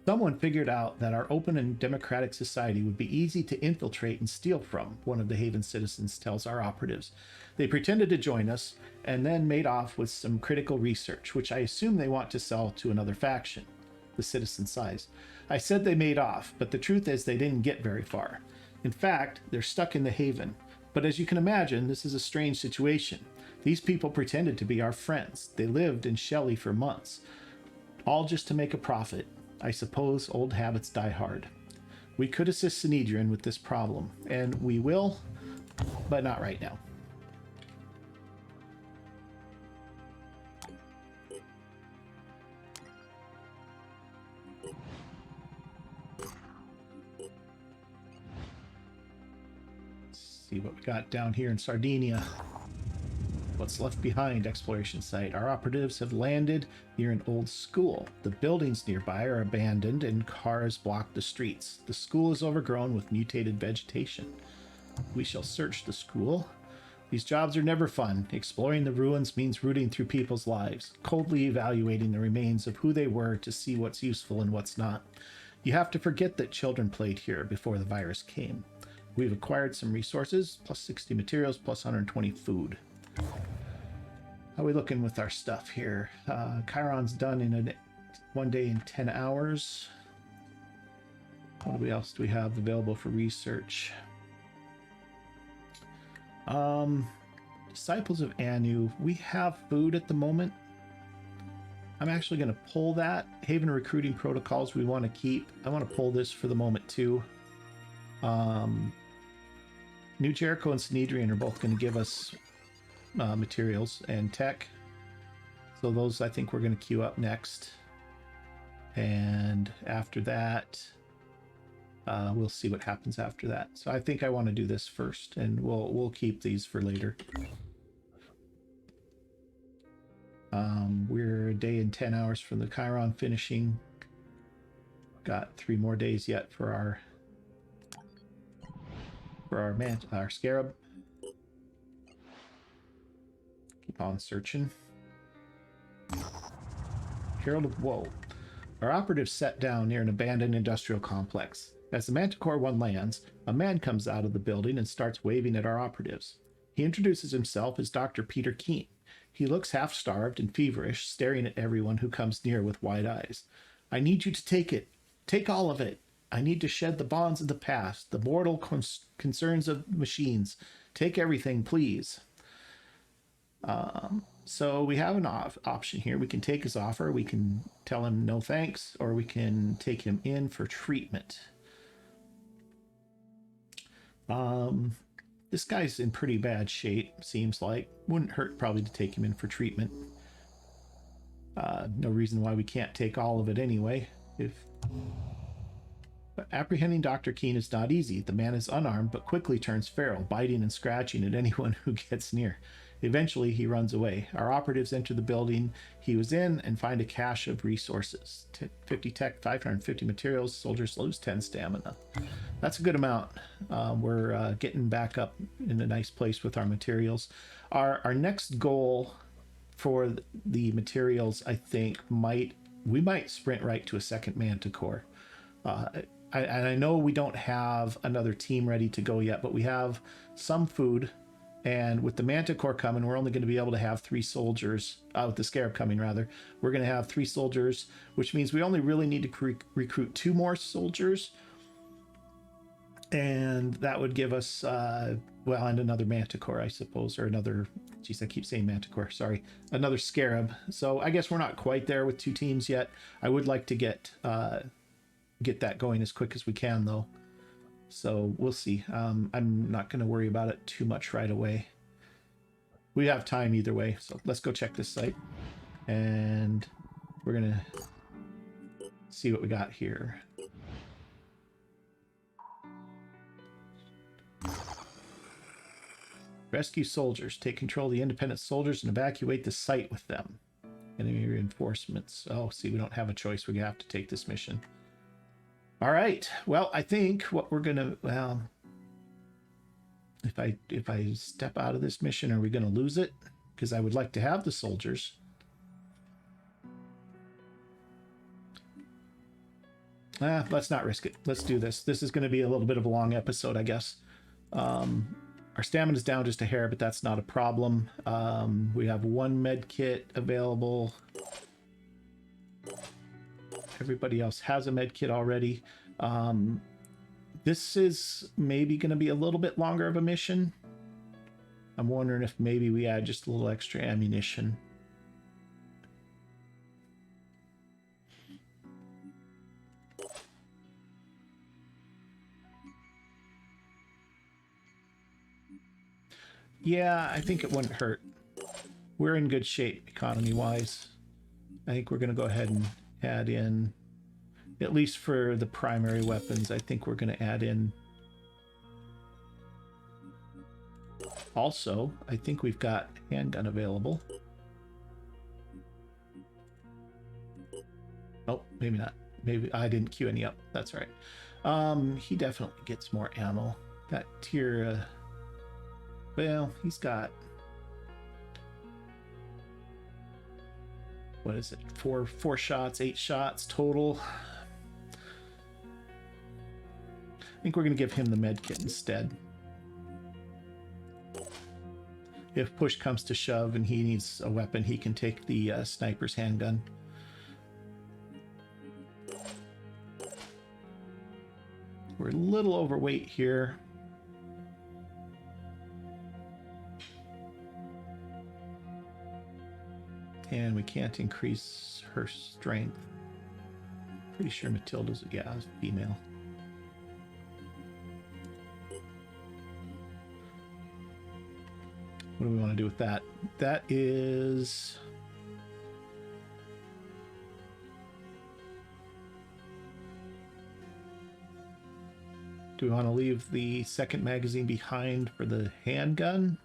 Someone figured out that our open and democratic society would be easy to infiltrate and steal from, one of the haven citizens tells our operatives. They pretended to join us and then made off with some critical research, which I assume they want to sell to another faction. The citizen sighs. I said they made off, but the truth is they didn't get very far. In fact, they're stuck in the haven. But as you can imagine, this is a strange situation. These people pretended to be our friends. They lived in Shelley for months, all just to make a profit. I suppose old habits die hard. We could assist Synedrion with this problem, and we will, but not right now. See what we got down here in Sardinia. What's left behind exploration site. Our operatives have landed near an old school. The buildings nearby are abandoned and cars block the streets. The school is overgrown with mutated vegetation. We shall search the school. These jobs are never fun. Exploring the ruins means rooting through people's lives, coldly evaluating the remains of who they were to see what's useful and what's not. You have to forget that children played here before the virus came. We've acquired some resources, plus 60 materials, plus 120 food. How are we looking with our stuff here? Chiron's done in one day in 10 hours. What else do we have available for research? Disciples of Anu. We have food at the moment. I'm actually going to pull that. Haven recruiting protocols we want to keep. I want to pull this for the moment too. New Jericho and Sanhedrian are both going to give us materials and tech. So those I think we're going to queue up next. And after that, we'll see what happens after that. So I think I want to do this first, and we'll keep these for later. We're a day and 10 hours from the Chiron finishing. Got 3 more days yet for our scarab. Keep on searching. Herald of Woe. Our operatives set down near an abandoned industrial complex. As the Manticore 1 lands, a man comes out of the building and starts waving at our operatives. He introduces himself as Dr. Peter Keene. He looks half-starved and feverish, staring at everyone who comes near with wide eyes. I need you to take it. Take all of it. I need to shed the bonds of the past, the mortal concerns of machines. Take everything, please. So we have an option here. We can take his offer. We can tell him no thanks, or we can take him in for treatment. This guy's in pretty bad shape, seems like. Wouldn't hurt probably to take him in for treatment. No reason why we can't take all of it anyway. But apprehending Dr. Keene is not easy. The man is unarmed, but quickly turns feral, biting and scratching at anyone who gets near. Eventually, he runs away. Our operatives enter the building he was in and find a cache of resources. 50 tech, 550 materials. Soldiers lose 10 stamina. That's a good amount. We're getting back up in a nice place with our materials. Our next goal for the materials, I think, we might sprint right to a second Manticore. I know we don't have another team ready to go yet, but we have some food. And with the Manticore coming, we're only going to be able to have 3 soldiers. With the Scarab coming, rather. We're going to have 3 soldiers, which means we only really need to recruit 2 more soldiers. And that would give us, and another Manticore, I suppose, or another, geez, I keep saying Manticore, sorry, another Scarab. So I guess we're not quite there with 2 teams yet. I would like to get that going as quick as we can, though. So we'll see. I'm not going to worry about it too much right away. We have time either way. So let's go check this site. And we're going to see what we got here. Rescue soldiers. Take control of the independent soldiers and evacuate the site with them. Enemy reinforcements. Oh, see, we don't have a choice. We're going to have to take this mission. All right. Well, I think what we're going to, if I step out of this mission, are we going to lose it? Because I would like to have the soldiers. Let's not risk it. Let's do this. This is going to be a little bit of a long episode, I guess. Our stamina's down just a hair, but that's not a problem. We have 1 med kit available. Everybody else has a med kit already. This is maybe going to be a little bit longer of a mission. I'm wondering if maybe we add just a little extra ammunition. Yeah, I think it wouldn't hurt. We're in good shape economy-wise. I think we're going to go ahead and add in, at least for the primary weapons, I think we're going to add in Also, I think we've got handgun available. Oh, maybe not. Maybe I didn't queue any up. That's right. He definitely gets more ammo. That tier, well, he's got, what is it? Four shots, 8 shots total. I think we're gonna give him the med kit instead. If push comes to shove and he needs a weapon, he can take the sniper's handgun. We're a little overweight here. And we can't increase her strength. Pretty sure Matilda's, yeah, female. What do we want to do with that? That is... Do we want to leave the second magazine behind for the handgun?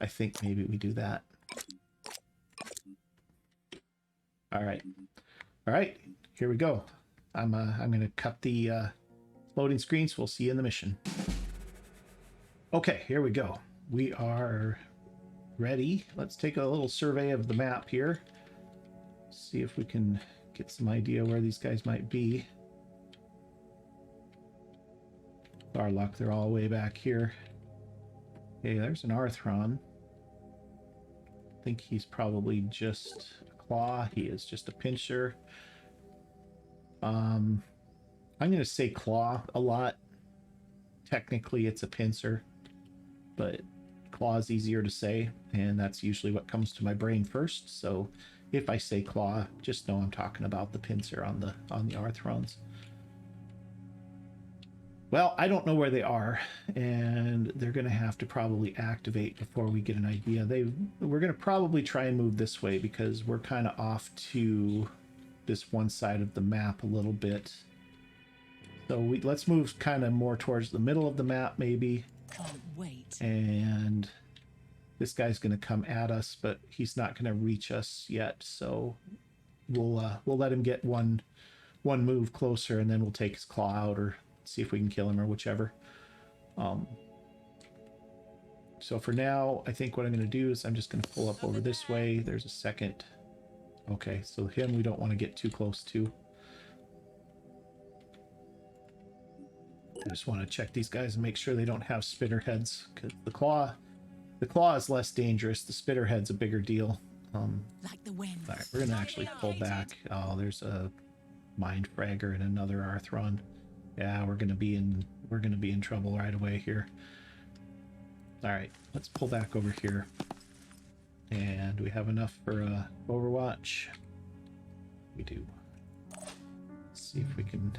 I think maybe we do that. All right. All right, here we go. I'm going to cut the loading screen, so we'll see you in the mission. Okay, here we go. We are ready. Let's take a little survey of the map here. See if we can get some idea where these guys might be. Our luck, they're all the way back here. Okay, there's an Arthron. I think he's probably just a claw. He is just a pincher. I'm going to say claw a lot. Technically, it's a pincer, but claw is easier to say, and that's usually what comes to my brain first. So if I say claw, just know I'm talking about the pincer on the Arthrons. Well, I don't know where they are, and they're going to have to probably activate before we get an idea. We're going to probably try and move this way because we're kind of off to this one side of the map a little bit. So let's move kind of more towards the middle of the map, maybe. Can't wait. And this guy's going to come at us, but he's not going to reach us yet. So we'll let him get one move closer, and then we'll take his claw out or see if we can kill him or whichever. So for now, I think what I'm going to do is I'm just going to pull up over this way. There's a second. Okay, so him we don't want to get too close to. I just want to check these guys and make sure they don't have spitter heads, because the claw is less dangerous. The spitter head's a bigger deal. Like the wind. All right, we're going to actually pull back. Oh, there's a mind fragger and another Arthron. Yeah, we're gonna be in trouble right away here. All right, let's pull back over here. And we have enough for Overwatch. We do. Let's see if we can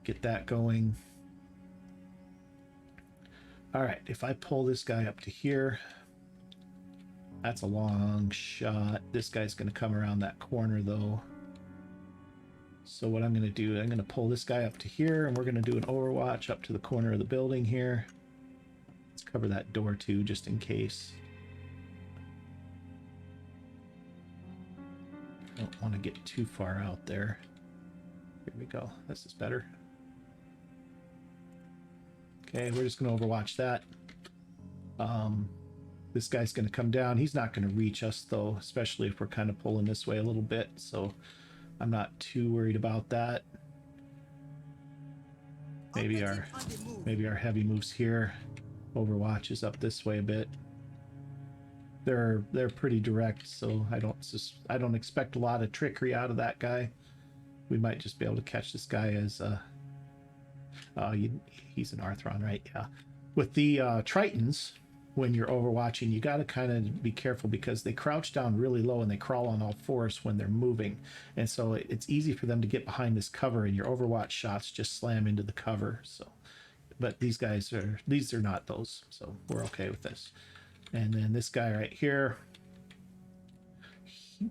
get that going. All right, if I pull this guy up to here, that's a long shot. This guy's gonna come around that corner though. So what I'm going to do, I'm going to pull this guy up to here, and we're going to do an overwatch up to the corner of the building here. Let's cover that door too, just in case. Don't want to get too far out there. Here we go. This is better. Okay, we're just going to overwatch that. This guy's going to come down. He's not going to reach us though, especially if we're kind of pulling this way a little bit. So I'm not too worried about that. Maybe our heavy moves here. Overwatch is up this way a bit. They're pretty direct, so I don't expect a lot of trickery out of that guy. We might just be able to catch this guy as he's an Arthron, right? Yeah. With the Tritons, when you're overwatching, you got to kind of be careful because they crouch down really low and they crawl on all fours when they're moving, and so it's easy for them to get behind this cover, and your overwatch shots just slam into the cover. So, but these are not those, so we're okay with this. And then this guy right here,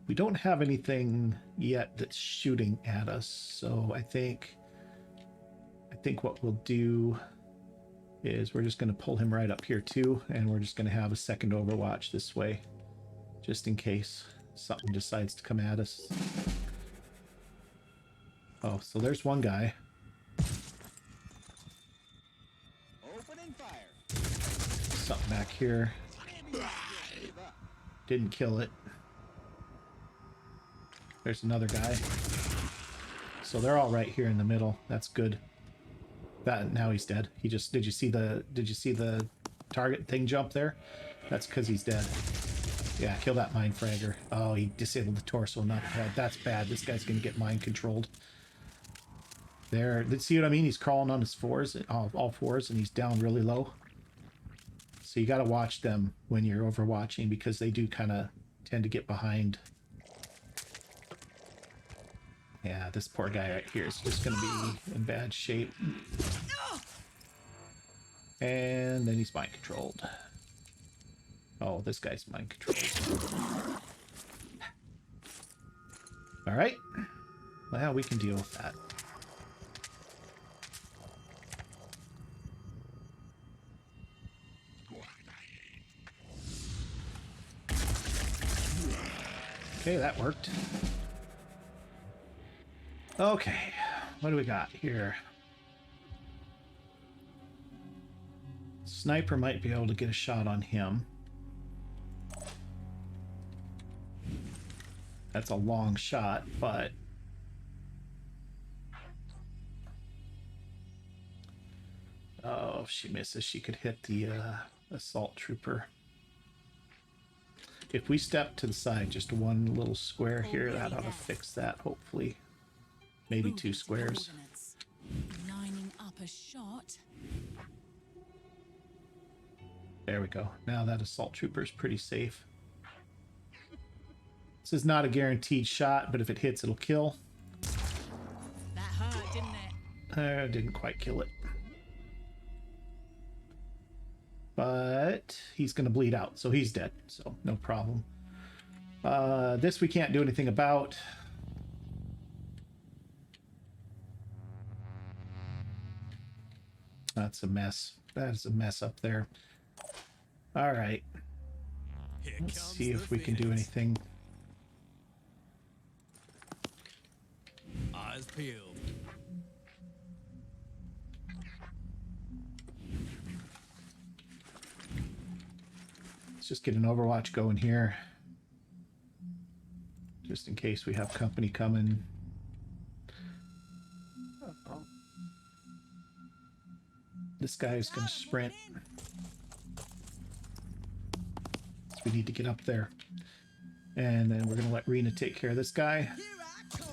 we don't have anything yet that's shooting at us, so I think what we'll do is we're just going to pull him right up here too, and we're just going to have a second overwatch this way, just in case something decides to come at us. Oh, so there's one guy. Opening fire. Something back here. Didn't kill it. There's another guy. So they're all right here in the middle. That's good. That now he's dead. He just did you see the target thing jump there? That's because he's dead. Yeah, kill that mind fragger. Oh, he disabled the torso, not the head. That's bad. This guy's gonna get mind controlled. There, see what I mean? He's crawling on his fours, all fours, and he's down really low. So you got to watch them when you're overwatching because they do kind of tend to get behind. Yeah, this poor guy right here is just going to be in bad shape. And then he's mind controlled. Oh, this guy's mind controlled. All right. Well, we can deal with that. Okay, that worked. Okay, what do we got here? Sniper might be able to get a shot on him. That's a long shot, but oh, if she misses, she could hit the assault trooper. If we step to the side, just one little square here, that ought to fix that, hopefully. Maybe two squares. Lining up a shot. There we go. Now that assault trooper is pretty safe. This is not a guaranteed shot, but if it hits, it'll kill. That hurt, didn't it? Didn't quite kill it. But he's going to bleed out, so he's dead, so no problem. This we can't do anything about. That's a mess. That is a mess up there. All right. Let's see if we can do anything. Eyes peeled. Let's just get an overwatch going here. Just in case we have company coming. Uh-oh. This guy is going to sprint. So we need to get up there. And then we're going to let Rena take care of this guy. Here I come.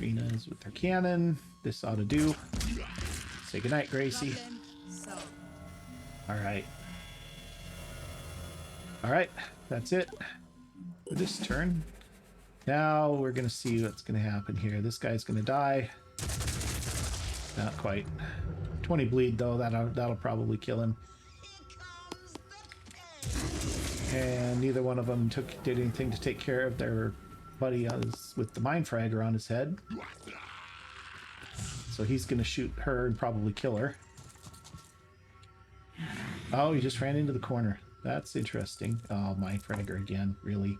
Rena's with her cannon. This ought to do. Say goodnight, Gracie. Nothing. So, All right. All right, that's it for this turn. Now we're gonna see what's gonna happen here. This guy's gonna die. Not quite. 20 bleed though. That'll probably kill him. And neither one of them did anything to take care of their buddy with the mind fragger on his head. So he's gonna shoot her and probably kill her. Oh, he just ran into the corner. That's interesting. Oh, mind fragger again, really.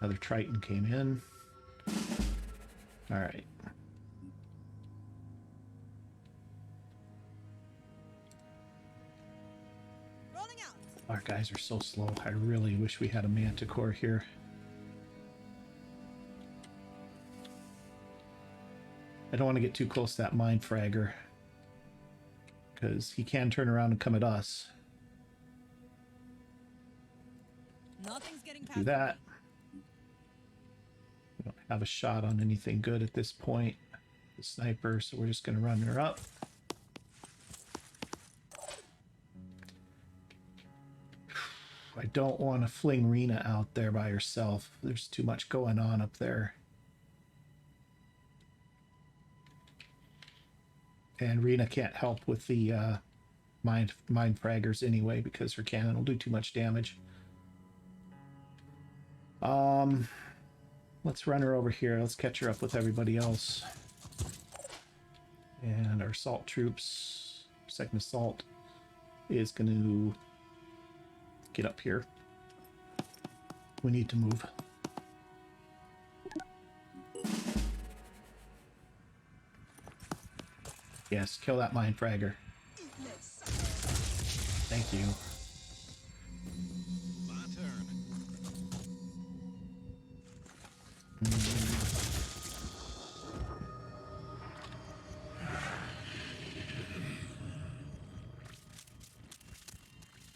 Another Triton came in. All right. rolling out. Our guys are so slow. I really wish we had a Manticore here. I don't want to get too close to that mind fragger, because he can turn around and come at us. Nothing's getting past Do that. We don't have a shot on anything good at this point. The sniper, so we're just going to run her up. I don't want to fling Rena out there by herself. There's too much going on up there. And Rena can't help with the mind fraggers anyway, because her cannon will do too much damage. Let's run her over here. Let's catch her up with everybody else. And our assault troops, second assault, is going to get up here. We need to move. Yes, kill that mine fragger. Thank you. My turn.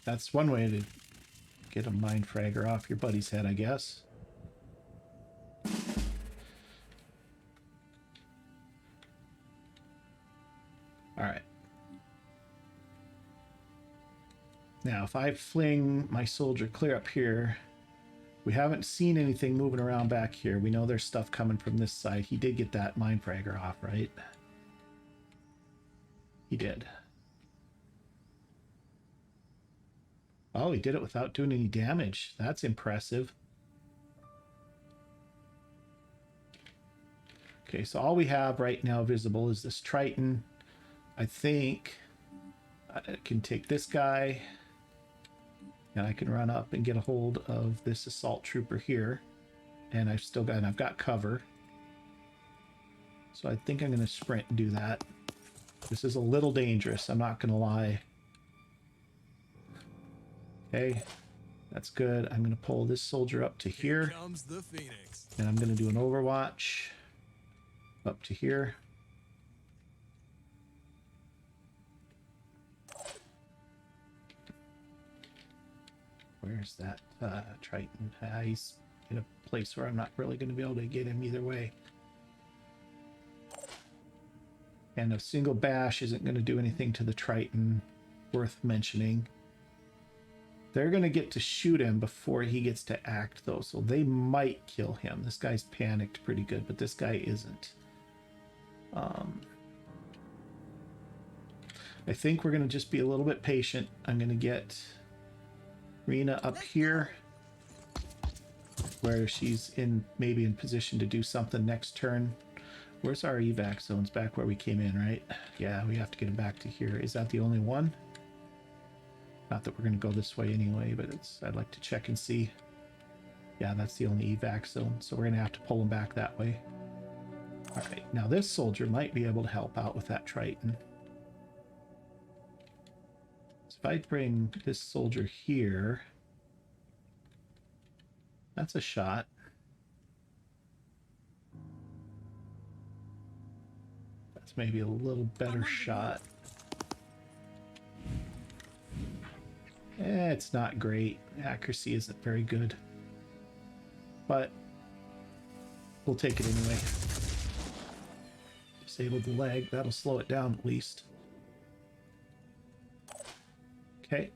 That's one way to get a mine fragger off your buddy's head, I guess. All right. Now, if I fling my soldier clear up here, we haven't seen anything moving around back here. We know there's stuff coming from this side. He did get that mine fragger off, right? He did. Oh, he did it without doing any damage. That's impressive. Okay, so all we have right now visible is this Triton. I think I can take this guy and I can run up and get a hold of this assault trooper here. And I've got cover. So I think I'm going to sprint and do that. This is a little dangerous, I'm not going to lie. Okay, that's good. I'm going to pull this soldier up to here. Here comes the Phoenix. And I'm going to do an overwatch up to here. Where's that Triton? He's in a place where I'm not really going to be able to get him either way. And a single bash isn't going to do anything to the Triton worth mentioning. They're going to get to shoot him before he gets to act, though, so they might kill him. This guy's panicked pretty good, but this guy isn't. I think we're going to just be a little bit patient. I'm going to get Rena up here, where she's maybe in position to do something next turn. Where's our evac zones? Back where we came in, right? Yeah, we have to get him back to here. Is that the only one? Not that we're going to go this way anyway, but I'd like to check and see. Yeah, that's the only evac zone, so we're going to have to pull him back that way. All right, now this soldier might be able to help out with that Triton. So if I bring this soldier here, that's a shot. That's maybe a little better shot. It's not great. Accuracy isn't very good. But we'll take it anyway. Disable the lag. That'll slow it down at least. Okay.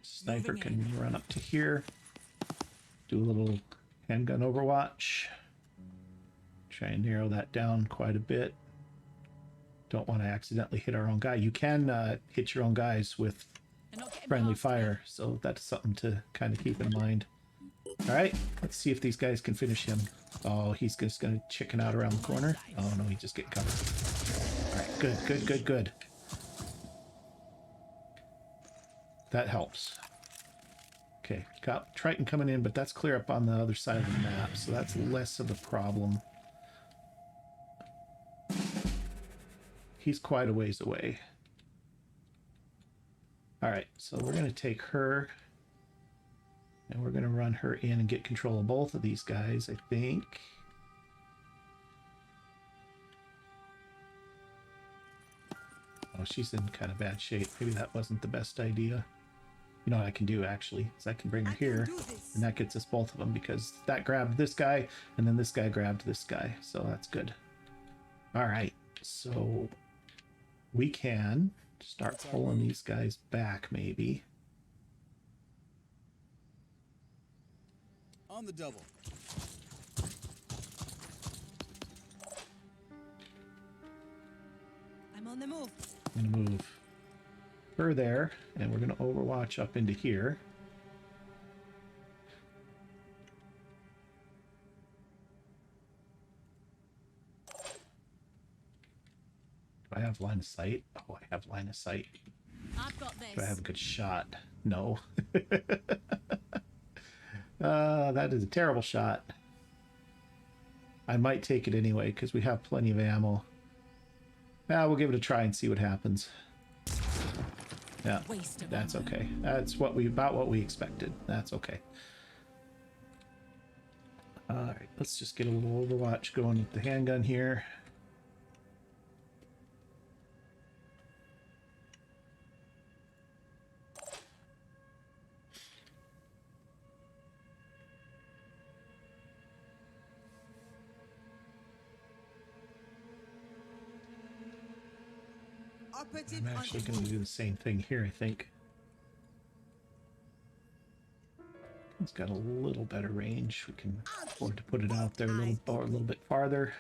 Sniper can run up to here. Do a little handgun overwatch. Try and narrow that down quite a bit. Don't want to accidentally hit our own guy. You can hit your own guys with friendly fire, so that's something to kind of keep in mind. All right, let's see if these guys can finish him. Oh, he's just going to chicken out around the corner. Oh no, he just get covered. All right, good, good, good, good. That helps. Okay, got Triton coming in, but that's clear up on the other side of the map, so that's less of a problem. He's quite a ways away. All right, so we're going to take her and we're going to run her in and get control of both of these guys, I think. Oh, she's in kind of bad shape. Maybe that wasn't the best idea. You know what I can do, actually, is I can bring her here, and that gets us both of them, because that grabbed this guy, and then this guy grabbed this guy, so that's good. All right, so we can start pulling these guys back, maybe. On the double. I'm on the move. I'm going to move her there, and we're going to overwatch up into here. have line of sight? Oh, I have line of sight. I've got this. Do I have a good shot? No. That is a terrible shot. I might take it anyway because we have plenty of ammo. We'll give it a try and see what happens. Yeah, Waste of that's ammo. okay. That's about what we expected. That's okay. All right, let's just get a little Overwatch going with the handgun here. Operative I'm on actually going to do the same thing here, I think. It's got a little better range. We can afford to put it out there a little bit farther.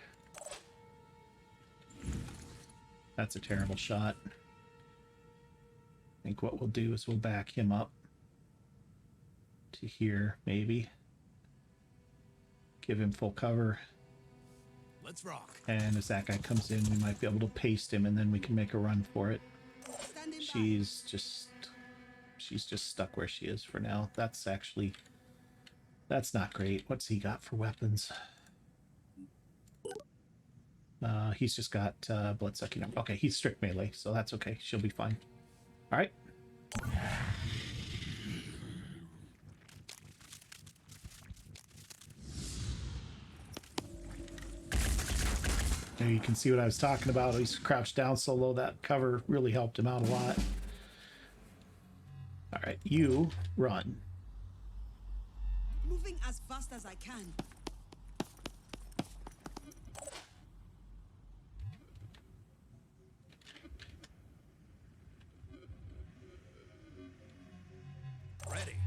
That's a terrible shot. I think what we'll do is we'll back him up to here, maybe. Give him full cover. Let's rock. And as that guy comes in, we might be able to paste him, and then we can make a run for it. standing by. She's just stuck where she is for now. That's not great. What's he got for weapons? He's just got blood-sucking. Okay, he's strict melee, so that's okay. She'll be fine. All right. There you can see what I was talking about. He's crouched down so low that cover really helped him out a lot. All right, you run. Moving as fast as I can. Ready.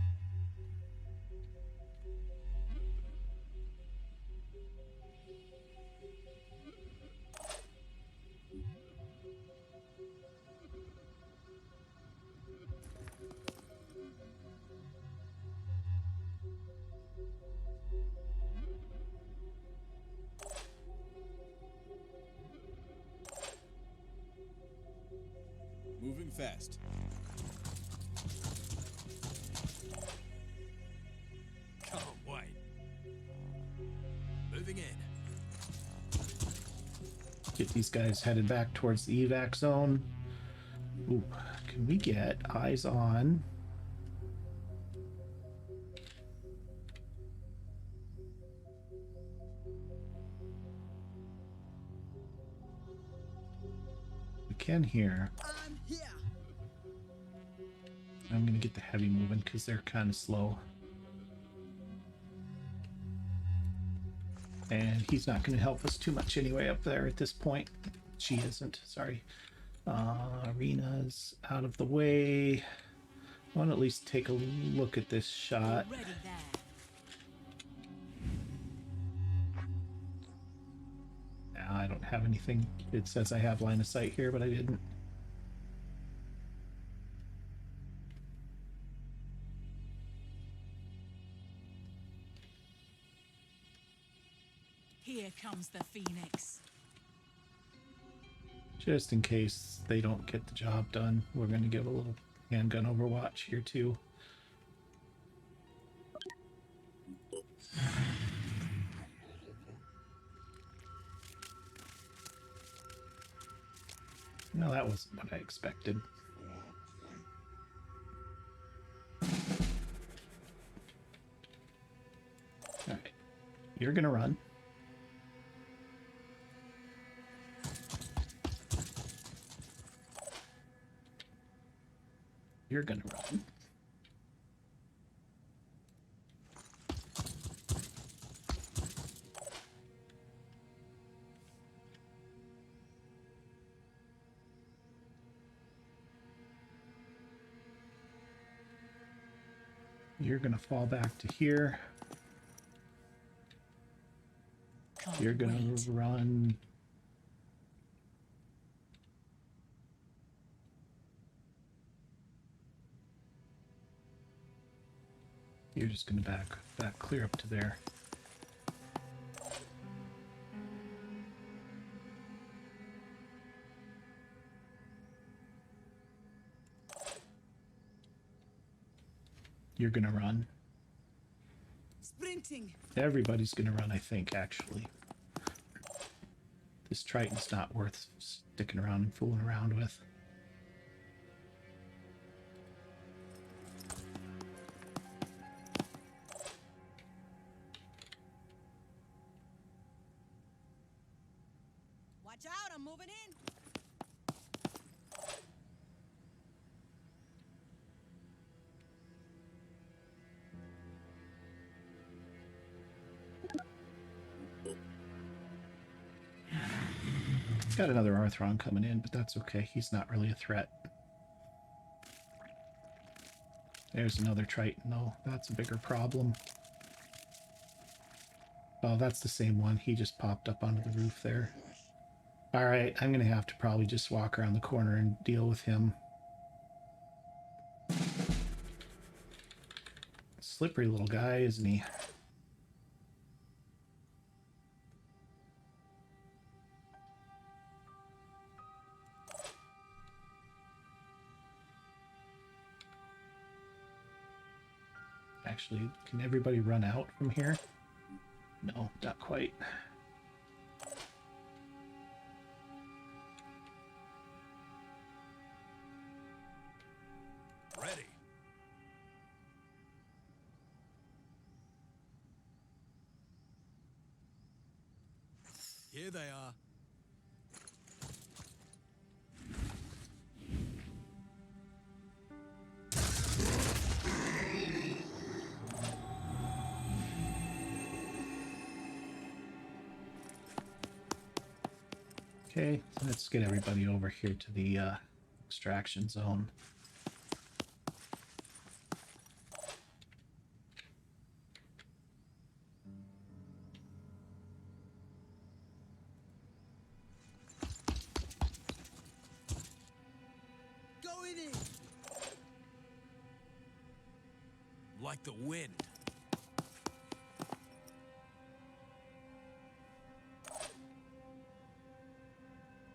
Moving fast. Can't wait. Moving in. Get these guys headed back towards the evac zone. Ooh, can we get eyes on? We can here. I'm here. I'm gonna get the heavy moving because they're kind of slow. And he's not going to help us too much anyway up there at this point. She isn't, sorry. Arena's out of the way. I want to at least take a look at this shot. Already there. Now, I don't have anything. It says I have line of sight here, but I didn't. Here comes the Phoenix. Just in case they don't get the job done, we're going to give a little handgun overwatch here too. No, that wasn't what I expected. All right, you're going to run. You're gonna run. You're gonna fall back to here. Can't You're gonna wait. run. You're just gonna back clear up to there. you're gonna run. Sprinting. Everybody's gonna run, I think, actually. This Triton's not worth sticking around and fooling around with. Watch out, I'm moving in. Got another Arthron coming in, but that's okay. He's not really a threat. There's another Triton, though. That's a bigger problem. Oh, that's the same one. He just popped up onto the roof there. All right, I'm going to have to probably just walk around the corner and deal with him. Slippery little guy, isn't he? Actually, can everybody run out from here? No, not quite. Ready. Here they are. Okay, let's get everybody over here to the extraction zone. Going in. Like the wind.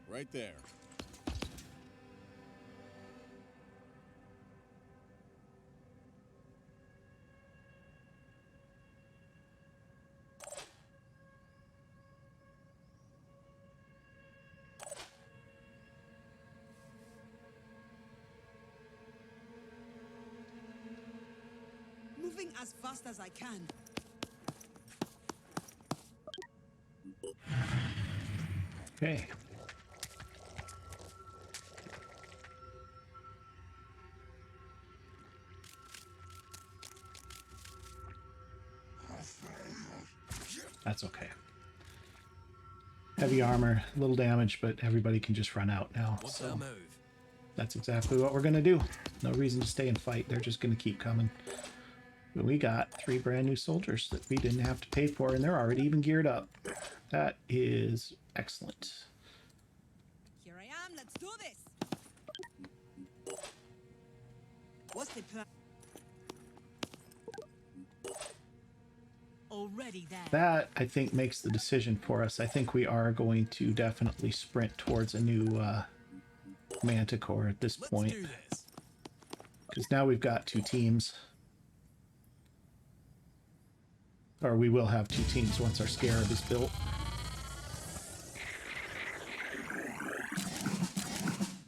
Right there. Moving as fast as I can. Okay. That's okay. Heavy armor, little damage, but everybody can just run out now. What's So our move? that's exactly what we're going to do. No reason to stay and fight. They're just going to keep coming. But we got 3 brand new soldiers that we didn't have to pay for, and they're already even geared up. That is excellent. Here I am, let's do this. What's the plan? Already there. That, I think, makes the decision for us. I think we are going to definitely sprint towards a new Manticore at this Let's point. do this. Because now we've got 2 teams. Or we will have 2 teams once our Scarab is built.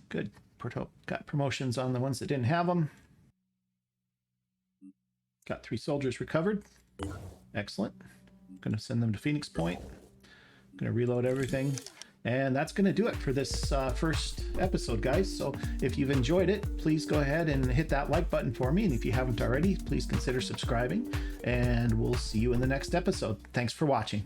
Good. Got promotions on the ones that didn't have them. Got 3 soldiers recovered. Excellent. Going to send them to Phoenix Point. Going to reload everything. And that's going to do it for this first episode, guys. So if you've enjoyed it, please go ahead and hit that like button for me. And if you haven't already, please consider subscribing. And we'll see you in the next episode. Thanks for watching.